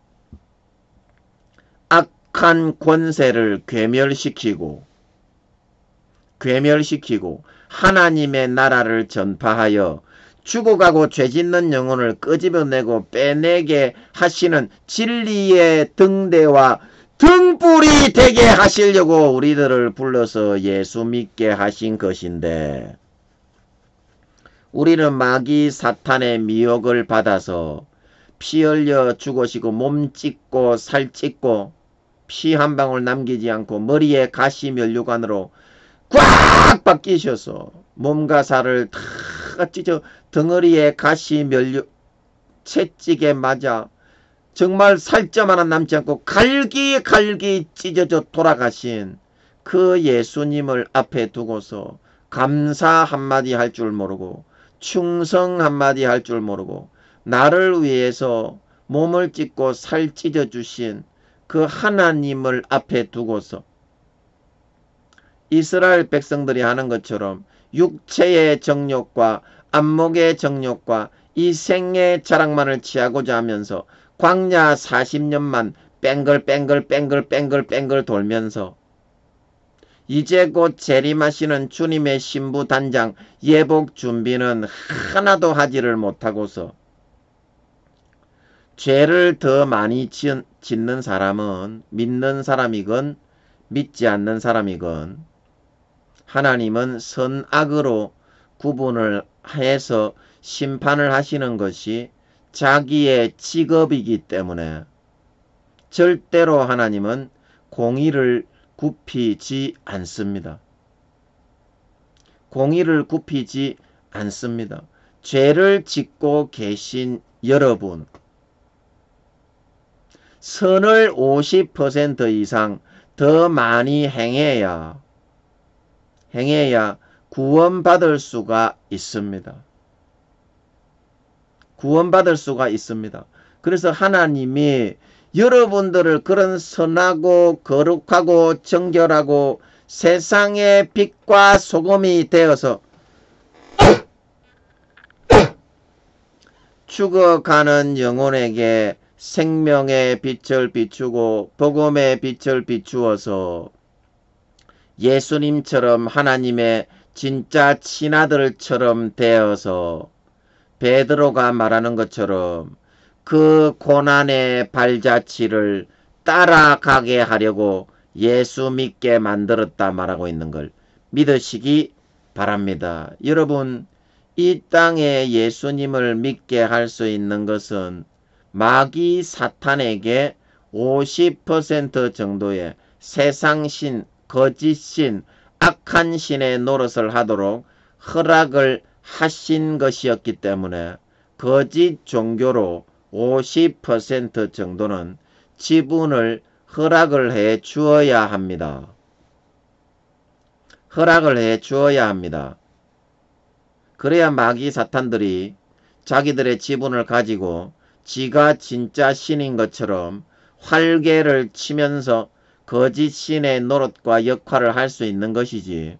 악한 권세를 괴멸시키고 하나님의 나라를 전파하여 죽어가고 죄짓는 영혼을 끄집어내고 빼내게 하시는 진리의 등대와 등불이 되게 하시려고 우리들을 불러서 예수 믿게 하신 것인데 우리는 마귀 사탄의 미혹을 받아서 피 흘려 죽으시고 몸 찢고 살 찢고 피 한 방울 남기지 않고 머리에 가시 면류관으로 꽉 박히셔서 몸과 살을 다 찢어 덩어리에 가시 면류 채찍에 맞아 정말 살점 하나 남지 않고 갈기갈기 찢어져 돌아가신 그 예수님을 앞에 두고서 감사 한마디 할 줄 모르고 충성 한마디 할 줄 모르고 나를 위해서 몸을 찢고 살 찢어 주신 그 하나님을 앞에 두고서 이스라엘 백성들이 하는 것처럼 육체의 정욕과 안목의 정욕과 이 생의 자랑만을 취하고자 하면서 광야 40년만 뺑글 돌면서 이제 곧 재림하시는 주님의 신부 단장 예복 준비는 하나도 하지를 못하고서 죄를 더 많이 짓는 사람은 믿는 사람이건 믿지 않는 사람이건 하나님은 선악으로 구분을 해서 심판을 하시는 것이 자기의 직업이기 때문에 절대로 하나님은 공의를 굽히지 않습니다. 공의를 굽히지 않습니다. 죄를 짓고 계신 여러분, 선을 50% 이상 더 많이 행해야 구원받을 수가 있습니다. 구원받을 수가 있습니다. 그래서 하나님이 여러분들을 그런 선하고 거룩하고 정결하고 세상의 빛과 소금이 되어서 죽어가는 영혼에게 생명의 빛을 비추고 복음의 빛을 비추어서 예수님처럼 하나님의 진짜 친아들처럼 되어서 베드로가 말하는 것처럼 그 고난의 발자취를 따라가게 하려고 예수 믿게 만들었다 말하고 있는 걸 믿으시기 바랍니다. 여러분, 이 땅에 예수님을 믿게 할 수 있는 것은 마귀 사탄에게 50% 정도의 세상신, 거짓신, 악한 신의 노릇을 하도록 허락을 하신 것이었기 때문에 거짓 종교로 50% 정도는 지분을 허락을 해 주어야 합니다. 허락을 해 주어야 합니다. 그래야 마귀 사탄들이 자기들의 지분을 가지고 지가 진짜 신인 것처럼 활개를 치면서 거짓 신의 노릇과 역할을 할 수 있는 것이지.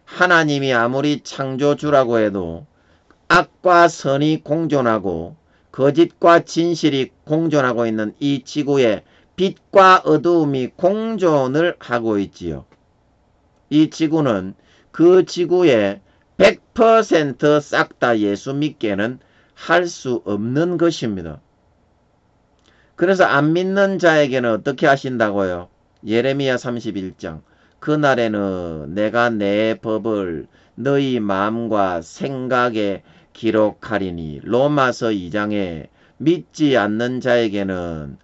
하나님이 아무리 창조주라고 해도 악과 선이 공존하고 거짓과 진실이 공존하고 있는 이 지구에 빛과 어두움이 공존을 하고 있지요. 이 지구는 그 지구에 100% 싹 다 예수 믿게는 할 수 없는 것입니다. 그래서 안 믿는 자에게는 어떻게 하신다고요? 예레미야 31장. 그날에는 내가 내 법을 너희 마음과 생각에 기록하리니. 로마서 2장에 믿지 않는 자에게는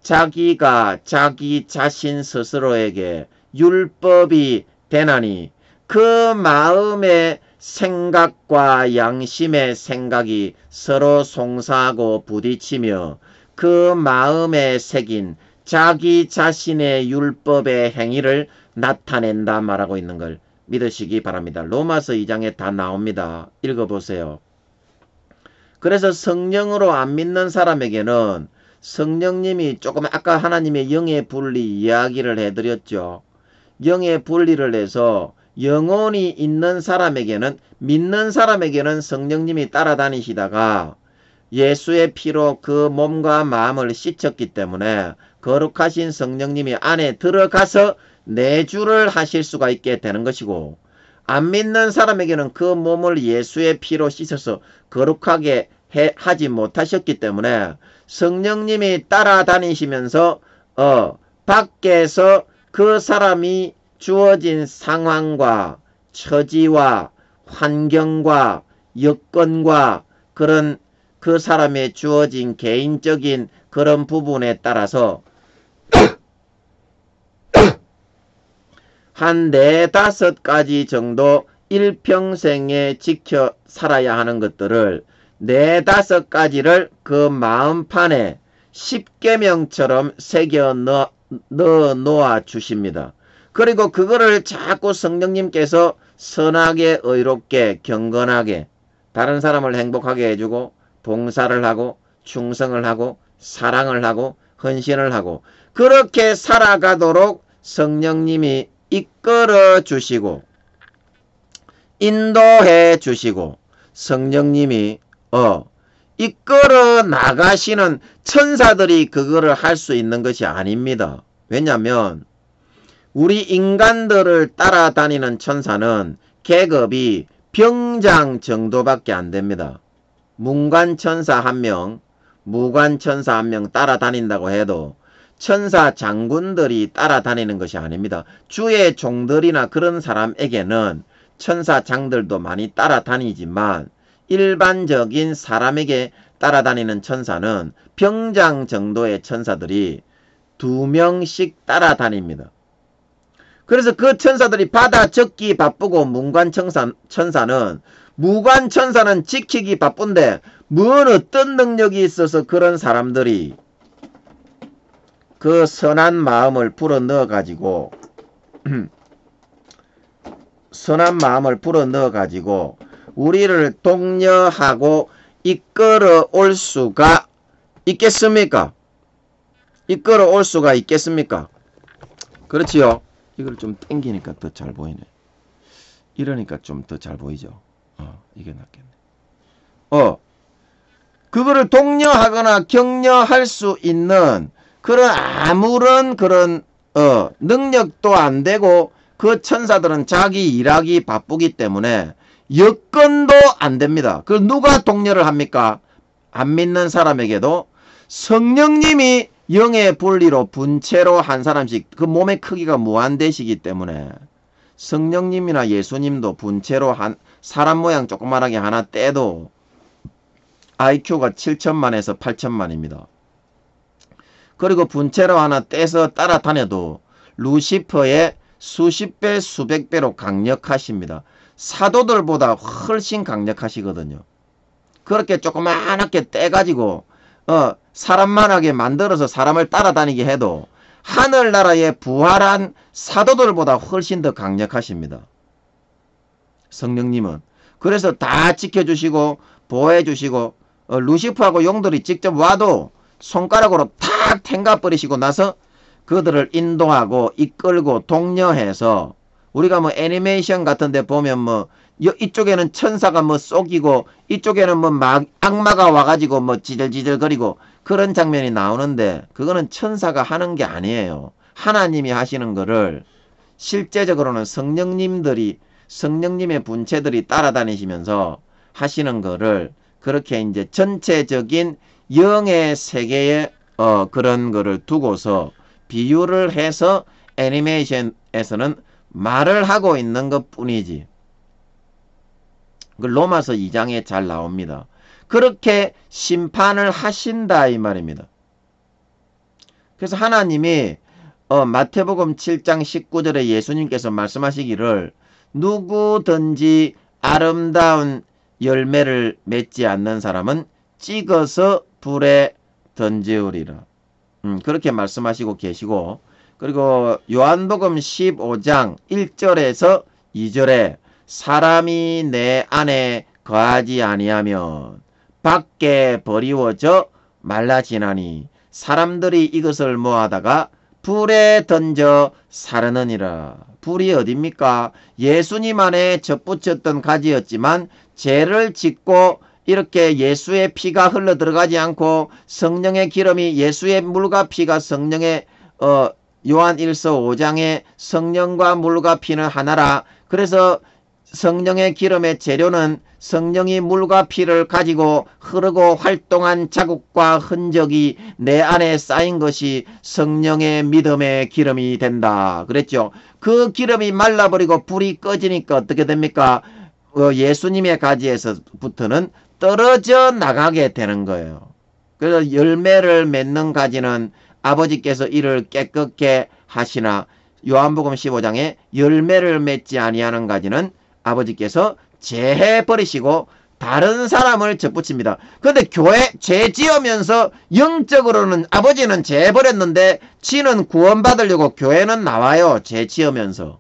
자기가 자기 자신 스스로에게 율법이 되나니 그 마음의 생각과 양심의 생각이 서로 송사하고 부딪히며 그 마음에 새긴 자기 자신의 율법의 행위를 나타낸다 말하고 있는 걸 믿으시기 바랍니다. 로마서 2장에 다 나옵니다. 읽어보세요. 그래서 성령으로 안 믿는 사람에게는 성령님이 조금 아까 하나님의 영의 분리 이야기를 해드렸죠. 영의 분리를 해서 영혼이 있는 사람에게는, 믿는 사람에게는 성령님이 따라다니시다가 예수의 피로 그 몸과 마음을 씻었기 때문에 거룩하신 성령님이 안에 들어가서 내주를 하실 수가 있게 되는 것이고, 안 믿는 사람에게는 그 몸을 예수의 피로 씻어서 거룩하게 하지 못하셨기 때문에 성령님이 따라다니시면서 밖에서 그 사람이 주어진 상황과 처지와 환경과 여건과 그런 그 사람의 주어진 개인적인 그런 부분에 따라서 한 4-5가지 정도 일평생에 지켜 살아야 하는 것들을 4-5가지를 그 마음판에 10계명처럼 새겨 넣어 놓아 주십니다. 그리고 그거를 자꾸 성령님께서 선하게, 의롭게, 경건하게 다른 사람을 행복하게 해주고 봉사를 하고 충성을 하고 사랑을 하고 헌신을 하고 그렇게 살아가도록 성령님이 이끌어 주시고 인도해 주시고 성령님이 이끌어 나가시는 천사들이 그거를 할 수 있는 것이 아닙니다. 왜냐하면 우리 인간들을 따라다니는 천사는 계급이 병장 정도밖에 안 됩니다. 문관천사 1명, 무관천사 1명 따라다닌다고 해도 천사 장군들이 따라다니는 것이 아닙니다. 주의 종들이나 그런 사람에게는 천사장들도 많이 따라다니지만 일반적인 사람에게 따라다니는 천사는 병장 정도의 천사들이 2명씩 따라다닙니다. 그래서 그 천사들이 받아 적기 바쁘고 무관천사는 지키기 바쁜데 뭔 어떤 능력이 있어서 그런 사람들이 그 선한 마음을 불어넣어 가지고 우리를 독려하고 이끌어 올 수가 있겠습니까? 이끌어 올 수가 있겠습니까? 그렇지요. 이걸 좀 당기니까 더 잘 보이네. 이러니까 좀 더 잘 보이죠. 이게 낫겠네. 그거를 독려하거나 격려할 수 있는 그런 아무런 그런 능력도 안 되고 그 천사들은 자기 일하기 바쁘기 때문에 여건도 안 됩니다. 그걸 누가 독려를 합니까? 안 믿는 사람에게도 성령님이 영의 분리로 분체로 한 사람씩 그 몸의 크기가 무한대시기 때문에 성령님이나 예수님도 분체로 사람 모양 조그만하게 하나 떼도 IQ가 7천만에서 8천만입니다. 그리고 분체로 하나 떼서 따라다녀도 루시퍼의 수십 배, 수백 배로 강력하십니다. 사도들보다 훨씬 강력하시거든요. 그렇게 조그만하게 떼가지고 사람만하게 만들어서 사람을 따라다니게 해도 하늘나라에 부활한 사도들보다 훨씬 더 강력하십니다. 성령님은. 그래서 다 지켜주시고 보호해주시고 루시퍼하고 용들이 직접 와도 손가락으로 탁 탱가버리시고 나서 그들을 인도하고 이끌고 독려해서 우리가 뭐 애니메이션 같은 데 보면 뭐 이쪽에는 천사가 뭐 쏘기고 이쪽에는 뭐 악마가 와가지고 뭐 지들지들거리고 그런 장면이 나오는데 그거는 천사가 하는 게 아니에요. 하나님이 하시는 거를 실제적으로는 성령님의 분체들이 따라다니시면서 하시는 거를 그렇게 이제 전체적인 영의 세계에 그런 거를 두고서 비유를 해서 애니메이션에서는 말을 하고 있는 것 뿐이지. 그 로마서 2장에 잘 나옵니다. 그렇게 심판을 하신다 이 말입니다. 그래서 하나님이 마태복음 7장 19절에 예수님께서 말씀하시기를 누구든지 아름다운 열매를 맺지 않는 사람은 찍어서 불에 던지우리라. 그렇게 말씀하시고 계시고 그리고 요한복음 15장 1절에서 2절에 사람이 내 안에 거하지 아니하면 밖에 버리워져 말라지나니 사람들이 이것을 모아다가 불에 던져 사르느니라. 불이 어딥니까? 예수님 안에 접붙였던 가지였지만 죄를 짓고 이렇게 예수의 피가 흘러 들어가지 않고 성령의 기름이 예수의 물과 피가 성령의 요한 1서 5장에 성령과 물과 피는 하나라. 그래서 성령의 기름의 재료는 성령이 물과 피를 가지고 흐르고 활동한 자국과 흔적이 내 안에 쌓인 것이 성령의 믿음의 기름이 된다. 그랬죠. 그 기름이 말라버리고 불이 꺼지니까 어떻게 됩니까? 예수님의 가지에서부터는 떨어져 나가게 되는 거예요. 그래서 열매를 맺는 가지는 아버지께서 이를 깨끗게 하시나 요한복음 15장에 열매를 맺지 아니하는 가지는 아버지께서 제해버리시고 다른 사람을 접붙입니다. 그런데 교회 죄 지으면서 영적으로는 아버지는 제해버렸는데 지는 구원받으려고 교회는 나와요. 죄 지으면서.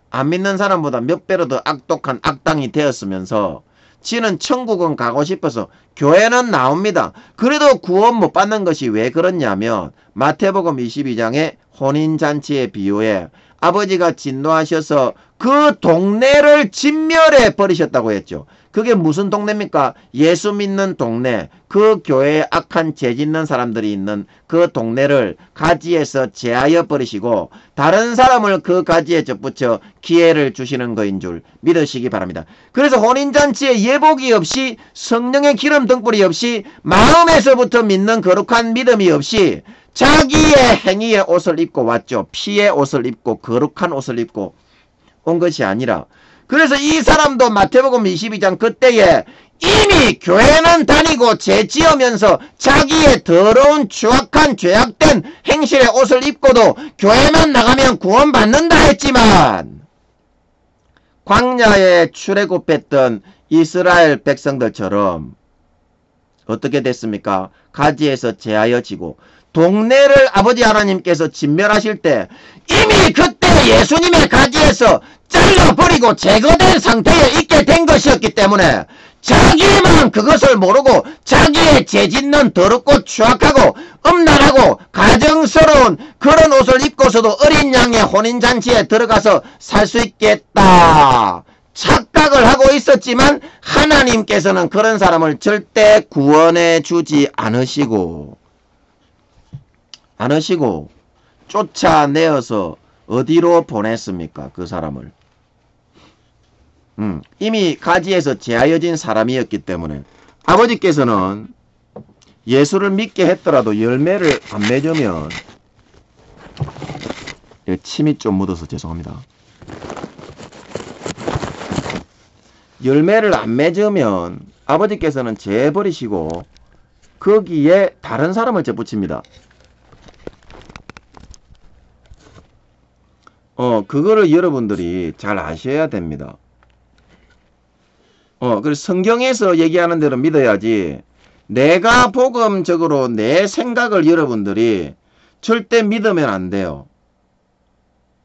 안 믿는 사람보다 몇 배로 더 악독한 악당이 되었으면서 지는 천국은 가고 싶어서 교회는 나옵니다. 그래도 구원 못 받는 것이 왜 그렇냐면 마태복음 22장의 혼인잔치의 비유에 아버지가 진노하셔서 그 동네를 진멸해 버리셨다고 했죠. 그게 무슨 동네입니까? 예수 믿는 동네, 그 교회에 악한 죄 짓는 사람들이 있는 그 동네를 가지에서 제하여 버리시고 다른 사람을 그 가지에 접붙여 기회를 주시는 거인 줄 믿으시기 바랍니다. 그래서 혼인잔치에 예복이 없이 성령의 기름 등불이 없이 마음에서부터 믿는 거룩한 믿음이 없이 자기의 행위의 옷을 입고 왔죠. 피의 옷을 입고 거룩한 옷을 입고 온 것이 아니라 그래서 이 사람도 마태복음 22장 그때에 이미 교회는 다니고 죄 지으면서 자기의 더러운 추악한 죄악된 행실의 옷을 입고도 교회만 나가면 구원받는다 했지만 광야에 출애굽했던 이스라엘 백성들처럼 어떻게 됐습니까? 가지에서 제하여지고 동네를 아버지 하나님께서 진멸하실 때 이미 그때 예수님의 가지에서 잘라버리고 제거된 상태에 있게 된 것이었기 때문에 자기만 그것을 모르고 자기의 죄짓는 더럽고 추악하고 음란하고 가정스러운 그런 옷을 입고서도 어린 양의 혼인잔치에 들어가서 살 수 있겠다 착각을 하고 있었지만 하나님께서는 그런 사람을 절대 구원해 주지 않으시고 쫓아내어서 어디로 보냈습니까? 그 사람을. 이미 가지에서 제하여진 사람이었기 때문에 아버지께서는 예수를 믿게 했더라도 열매를 안 맺으면 침이 좀 묻어서 죄송합니다. 열매를 안 맺으면 아버지께서는 재버리시고 거기에 다른 사람을 재붙입니다. 그거를 여러분들이 잘 아셔야 됩니다. 그래서 성경에서 얘기하는 대로 믿어야지, 내가 복음적으로 내 생각을 여러분들이 절대 믿으면 안 돼요.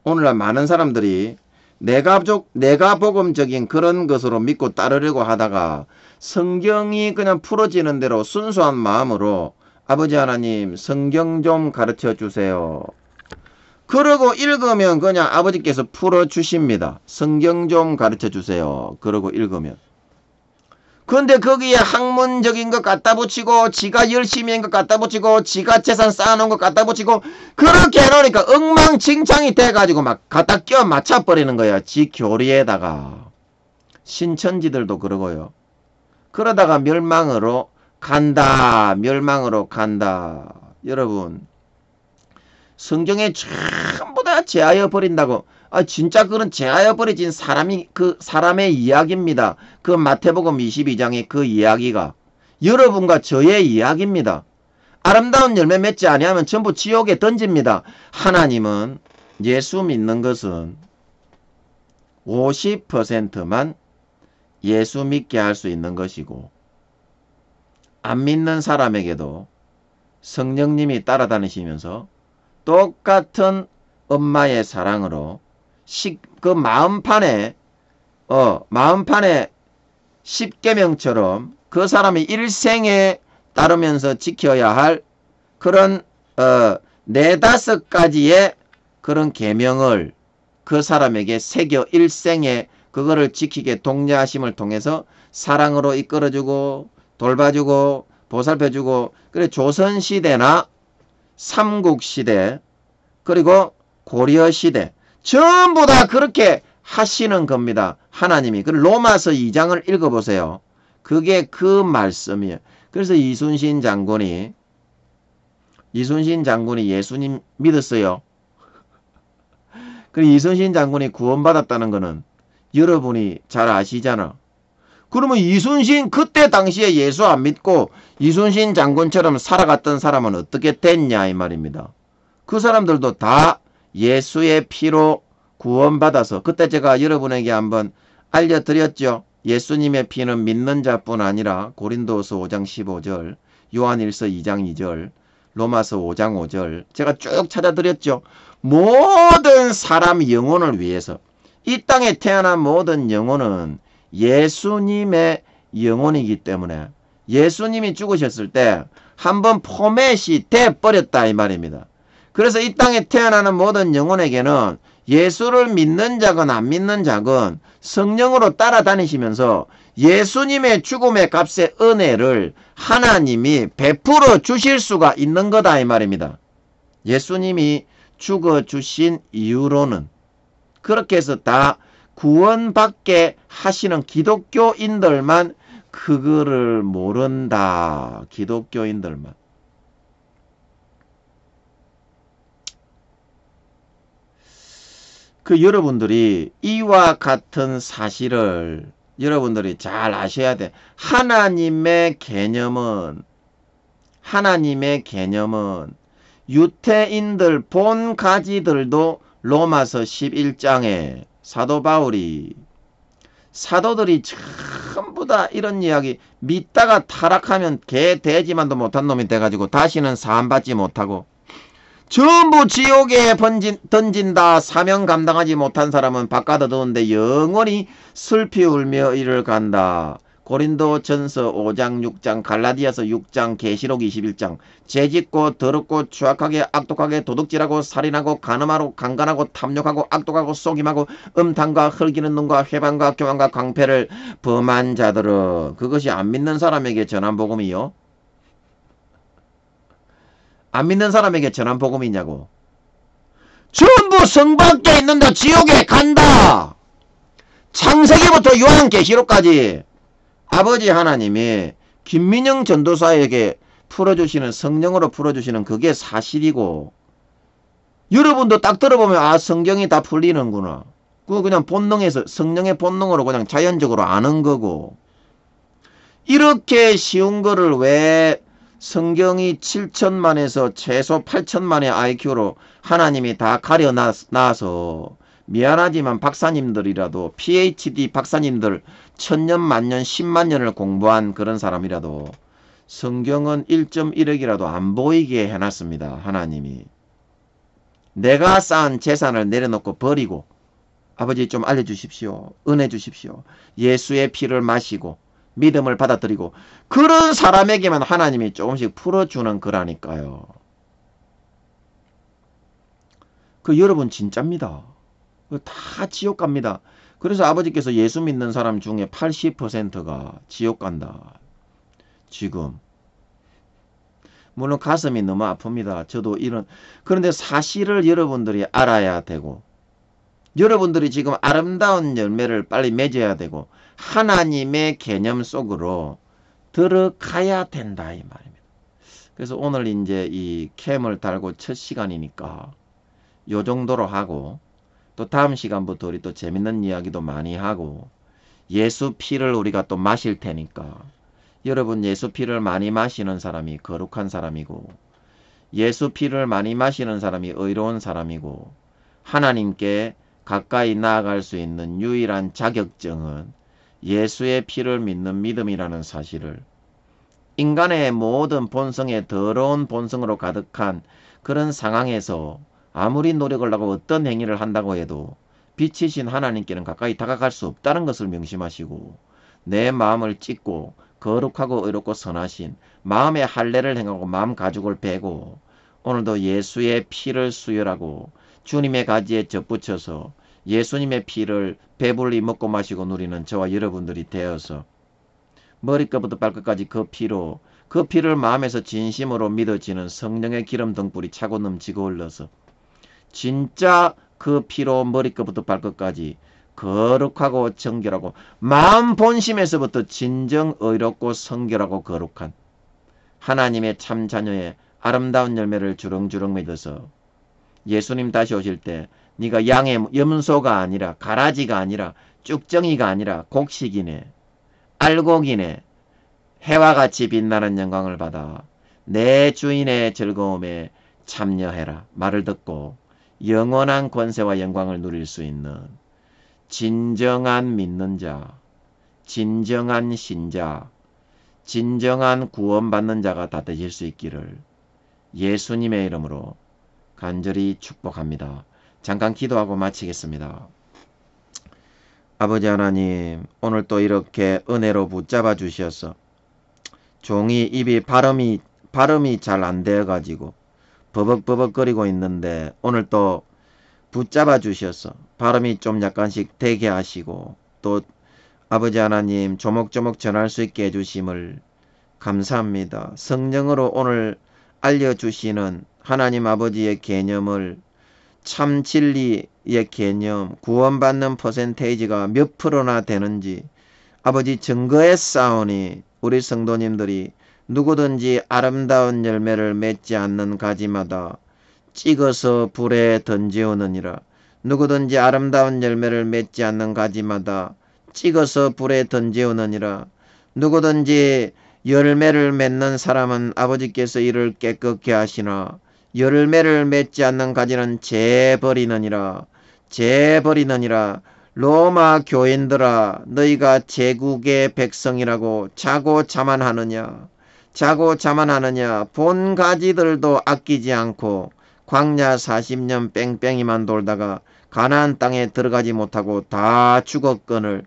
오늘날 많은 사람들이 내가 복음적인 그런 것으로 믿고 따르려고 하다가 성경이 그냥 풀어지는 대로 순수한 마음으로 아버지 하나님 성경 좀 가르쳐 주세요. 그러고 읽으면 그냥 아버지께서 풀어주십니다. 성경 좀 가르쳐 주세요. 그러고 읽으면. 근데 거기에 학문적인 것 갖다 붙이고 지가 열심히 한 것 갖다 붙이고 지가 재산 쌓아놓은 것 갖다 붙이고 그렇게 해놓으니까 엉망진창이 돼가지고 막 갖다 껴 맞춰버리는 거야. 지 교리에다가. 신천지들도 그러고요. 그러다가 멸망으로 간다. 멸망으로 간다. 여러분, 성경에 전부 다 제하여 버린다고. 진짜 그런 제하여 버려진 사람의 이야기입니다. 그 마태복음 22장의 그 이야기가 여러분과 저의 이야기입니다. 아름다운 열매 맺지 아니하면 전부 지옥에 던집니다. 하나님은 예수 믿는 것은 50%만 예수 믿게 할 수 있는 것이고, 안 믿는 사람에게도 성령님이 따라다니시면서 똑같은 엄마의 사랑으로 그 마음판에 10계명처럼 그 사람이 일생에 따르면서 지켜야 할 그런 4-5가지의 그런 계명을 그 사람에게 새겨 일생에 그거를 지키게 독려하심을 통해서 사랑으로 이끌어주고 돌봐주고 보살펴주고, 그래 조선시대나 삼국시대 그리고 고려시대 전부 다 그렇게 하시는 겁니다. 하나님이. 그 로마서 2장을 읽어보세요. 그게 그 말씀이에요. 그래서 이순신 장군이 예수님 믿었어요. 그리고 이순신 장군이 구원받았다는 거는 여러분이 잘 아시잖아. 그러면 이순신 그때 당시에 예수 안 믿고 이순신 장군처럼 살아갔던 사람은 어떻게 됐냐 이 말입니다. 그 사람들도 다 예수의 피로 구원받아서, 그때 제가 여러분에게 한번 알려드렸죠. 예수님의 피는 믿는 자뿐 아니라 고린도서 5장 15절, 요한일서 2장 2절, 로마서 5장 5절 제가 쭉 찾아드렸죠. 모든 사람 영혼을 위해서, 이 땅에 태어난 모든 영혼은 예수님의 영혼이기 때문에 예수님이 죽으셨을 때 한번 포맷이 돼버렸다 이 말입니다. 그래서 이 땅에 태어나는 모든 영혼에게는 예수를 믿는 자건 안 믿는 자건 성령으로 따라다니시면서 예수님의 죽음의 값의 은혜를 하나님이 베풀어 주실 수가 있는 거다 이 말입니다. 예수님이 죽어주신 이유로는. 그렇게 해서 다 구원받게 하시는 기독교인들만 그거를 모른다. 기독교인들만. 여러분들이 이와 같은 사실을 여러분들이 잘 아셔야 돼. 하나님의 개념은 유태인들 본 가지들도 로마서 11장에 사도 바울이, 사도들이 전부 다 이런 이야기, 믿다가 타락하면 개 돼지만도 못한 놈이 돼가지고 다시는 사함받지 못하고 전부 지옥에 던진다. 사명 감당하지 못한 사람은 바깥에 두는데 영원히 슬피 울며 이를 간다. 고린도 전서 5장 6장 갈라디아서 6장 계시록 21장 죄짓고 더럽고 추악하게 악독하게 도둑질하고 살인하고 간음하고 강간하고 탐욕하고 악독하고 속임하고 음탕과 흘기는 눈과 회방과 교만과 광패를 범한 자들은, 그것이 안 믿는 사람에게 전한 복음이요? 안 믿는 사람에게 전한 복음이냐고. 전부 성 밖에 있는다. 지옥에 간다. 창세기부터 요한계시록까지 아버지 하나님이 김민영 전도사에게 풀어주시는, 성령으로 풀어주시는 그게 사실이고, 여러분도 딱 들어보면 성경이 다 풀리는구나. 그거 그냥 본능에서, 성령의 본능으로 그냥 자연적으로 아는 거고, 이렇게 쉬운 거를 왜 성경이 7천만에서 최소 8천만의 IQ로 하나님이 다 가려놔서, 미안하지만 박사님들이라도, PhD 박사님들 1000년, 만년, 10만 년을 공부한 그런 사람이라도 성경은 1.1억이라도 안 보이게 해놨습니다. 하나님이. 내가 쌓은 재산을 내려놓고 버리고, 아버지 좀 알려주십시오. 은혜 주십시오. 예수의 피를 마시고 믿음을 받아들이고, 그런 사람에게만 하나님이 조금씩 풀어주는 거라니까요. 그 여러분 진짜입니다. 다 지옥 갑니다. 그래서 아버지께서 예수 믿는 사람 중에 80%가 지옥 간다. 지금. 물론 가슴이 너무 아픕니다. 저도 그런데 사실을 여러분들이 알아야 되고, 여러분들이 지금 아름다운 열매를 빨리 맺어야 되고, 하나님의 개념 속으로 들어가야 된다 이 말입니다. 그래서 오늘 이제 이 캠을 달고 첫 시간이니까 요 정도로 하고, 또 다음 시간부터 우리 또 재밌는 이야기도 많이 하고, 예수 피를 우리가 또 마실 테니까, 여러분 예수 피를 많이 마시는 사람이 거룩한 사람이고, 예수 피를 많이 마시는 사람이 의로운 사람이고, 하나님께 가까이 나아갈 수 있는 유일한 자격증은 예수의 피를 믿는 믿음이라는 사실을, 인간의 모든 본성에 더러운 본성으로 가득한 그런 상황에서 아무리 노력을 하고 어떤 행위를 한다고 해도 빛이신 하나님께는 가까이 다가갈 수 없다는 것을 명심하시고, 내 마음을 찢고 거룩하고 의롭고 선하신 마음의 할례를 행하고 마음 가죽을 베고, 오늘도 예수의 피를 수혈하고 주님의 가지에 접붙여서 예수님의 피를 배불리 먹고 마시고 누리는 저와 여러분들이 되어서, 머리끝부터 발끝까지 그 피를 마음에서 진심으로 믿어지는 성령의 기름 등불이 차고 넘치고 흘러서 진짜 그 피로 머리끝부터 발끝까지 거룩하고 정결하고, 마음 본심에서부터 진정 의롭고 성결하고 거룩한 하나님의 참 자녀의 아름다운 열매를 주렁주렁 맺어서 예수님 다시 오실 때 네가 양의 염소가 아니라, 가라지가 아니라, 쭉정이가 아니라 곡식이네, 알곡이네, 해와 같이 빛나는 영광을 받아 내 주인의 즐거움에 참여해라 말을 듣고 영원한 권세와 영광을 누릴 수 있는 진정한 믿는 자, 진정한 신자, 진정한 구원받는 자가 다 되실 수 있기를 예수님의 이름으로 간절히 축복합니다. 잠깐 기도하고 마치겠습니다. 아버지 하나님, 오늘 또 이렇게 은혜로 붙잡아 주셔서 종이 입이 발음이 잘 안 되어 가지고 버벅버벅거리고 있는데, 오늘 또 붙잡아 주셔서 발음이 좀 약간씩 되게 하시고, 또 아버지 하나님 조목조목 전할 수 있게 해주심을 감사합니다. 성령으로 오늘 알려주시는 하나님 아버지의 개념을, 참 진리의 개념, 구원받는 퍼센테이지가 몇 프로나 되는지 아버지 증거에 싸우니 우리 성도님들이 누구든지 아름다운 열매를 맺지 않는 가지마다 찍어서 불에 던지우느니라. 누구든지 아름다운 열매를 맺지 않는 가지마다 찍어서 불에 던지우느니라. 누구든지 열매를 맺는 사람은 아버지께서 이를 깨끗게 하시나, 열매를 맺지 않는 가지는 재버리느니라. 재버리느니라. 로마 교인들아, 너희가 제국의 백성이라고 자고 자만하느냐? 자고 자만하느냐? 본 가지들도 아끼지 않고 광야 40년 뺑뺑이만 돌다가 가나안 땅에 들어가지 못하고 다 죽었거늘,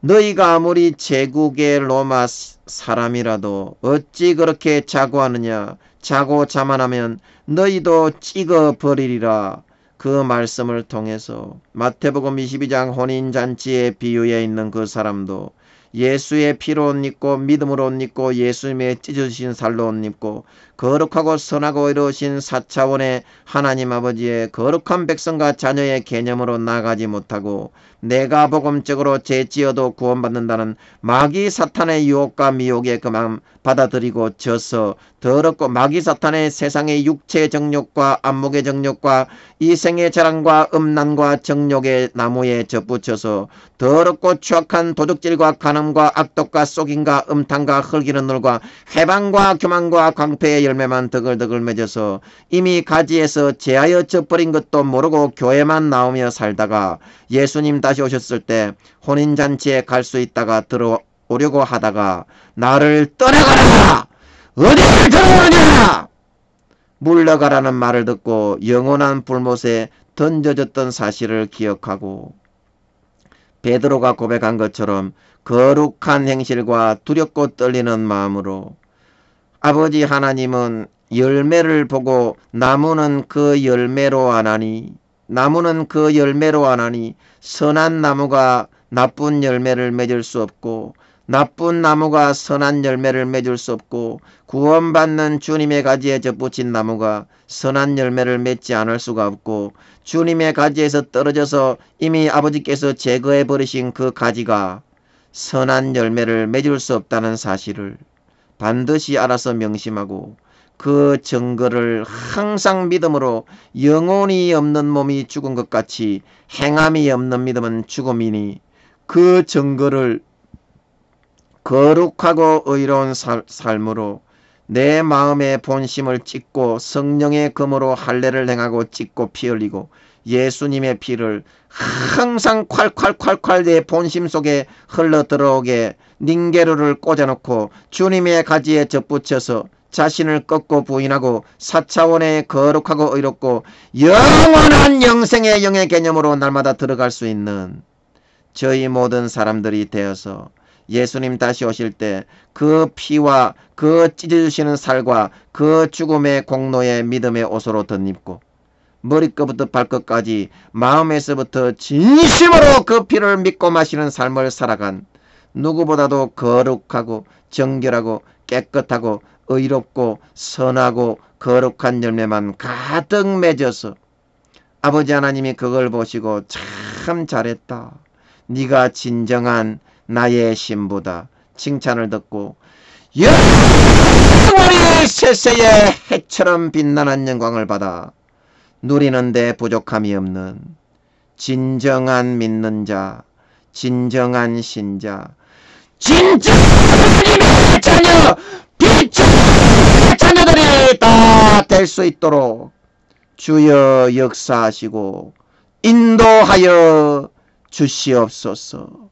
너희가 아무리 제국의 로마 사람이라도 어찌 그렇게 자고하느냐? 자고 자만하면 너희도 찍어버리리라. 그 말씀을 통해서 마태복음 22장 혼인잔치의 비유에 있는 그 사람도 예수의 피로 옷 입고 믿음으로 옷 입고 예수님의 찢어주신 살로 옷 입고 거룩하고 선하고 의로우신 4차원의 하나님 아버지의 거룩한 백성과 자녀의 개념으로 나아가지 못하고 내가 복음적으로 죄지어도 구원받는다는 마귀 사탄의 유혹과 미혹에 그만 받아들이고 져서 더럽고 마귀 사탄의 세상의 육체의 정욕과 안목의 정욕과 이생의 자랑과 음란과 정욕의 나무에 접붙여서 더럽고 추악한 도둑질과 간음과 악독과 속임과 음탕과 흘기는 놀과 해방과 교만과 광폐의 열매만 더글더글 맺어서 이미 가지에서 제하여 져버린 것도 모르고 교회만 나오며 살다가 예수님 다시 오셨을 때 혼인잔치에 갈 수 있다가 들어오려고 하다가 나를 떠나가라! 어디를 들어오느냐! 물러가라는 말을 듣고 영원한 불못에 던져졌던 사실을 기억하고 베드로가 고백한 것처럼 거룩한 행실과 두렵고 떨리는 마음으로 아버지 하나님은 열매를 보고 나무는 그 열매로 아나니 선한 나무가 나쁜 열매를 맺을 수 없고 나쁜 나무가 선한 열매를 맺을 수 없고 구원받는 주님의 가지에 접붙인 나무가 선한 열매를 맺지 않을 수가 없고 주님의 가지에서 떨어져서 이미 아버지께서 제거해 버리신 그 가지가 선한 열매를 맺을 수 없다는 사실을 반드시 알아서 명심하고 그 증거를 항상 믿음으로 영혼이 없는 몸이 죽은 것 같이 행함이 없는 믿음은 죽음이니 그 증거를 거룩하고 의로운 삶으로 내 마음의 본심을 찢고 성령의 검으로 할례를 행하고 찢고 피 흘리고 예수님의 피를 항상 콸콸콸콸 내 본심 속에 흘러 들어오게 닝게루를 꽂아놓고 주님의 가지에 접붙여서 자신을 꺾고 부인하고 4차원의 거룩하고 의롭고 영원한 영생의 영의 개념으로 날마다 들어갈 수 있는 저희 모든 사람들이 되어서 예수님 다시 오실 때 그 피와 그 찢어주시는 살과 그 죽음의 공로의 믿음의 옷으로 덧입고 머리끝부터 발끝까지 마음에서부터 진심으로 그 피를 믿고 마시는 삶을 살아간 누구보다도 거룩하고 정결하고 깨끗하고 의롭고 선하고 거룩한 열매만 가득 맺어서 아버지 하나님이 그걸 보시고 참 잘했다. 네가 진정한 나의 신부다. 칭찬을 듣고 영원히 세세의 해처럼 빛나는 영광을 받아 누리는데 부족함이 없는 진정한 믿는 자, 진정한 신자, 진짜 하나님의 자녀, 빛의 자녀들이 다 될 수 있도록 주여 역사하시고 인도하여 주시옵소서.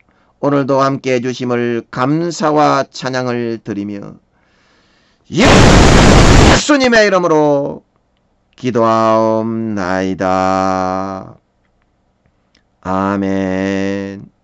오늘도 함께 해주심을 감사와 찬양을 드리며 예수님의 이름으로 기도하옵나이다. 아멘.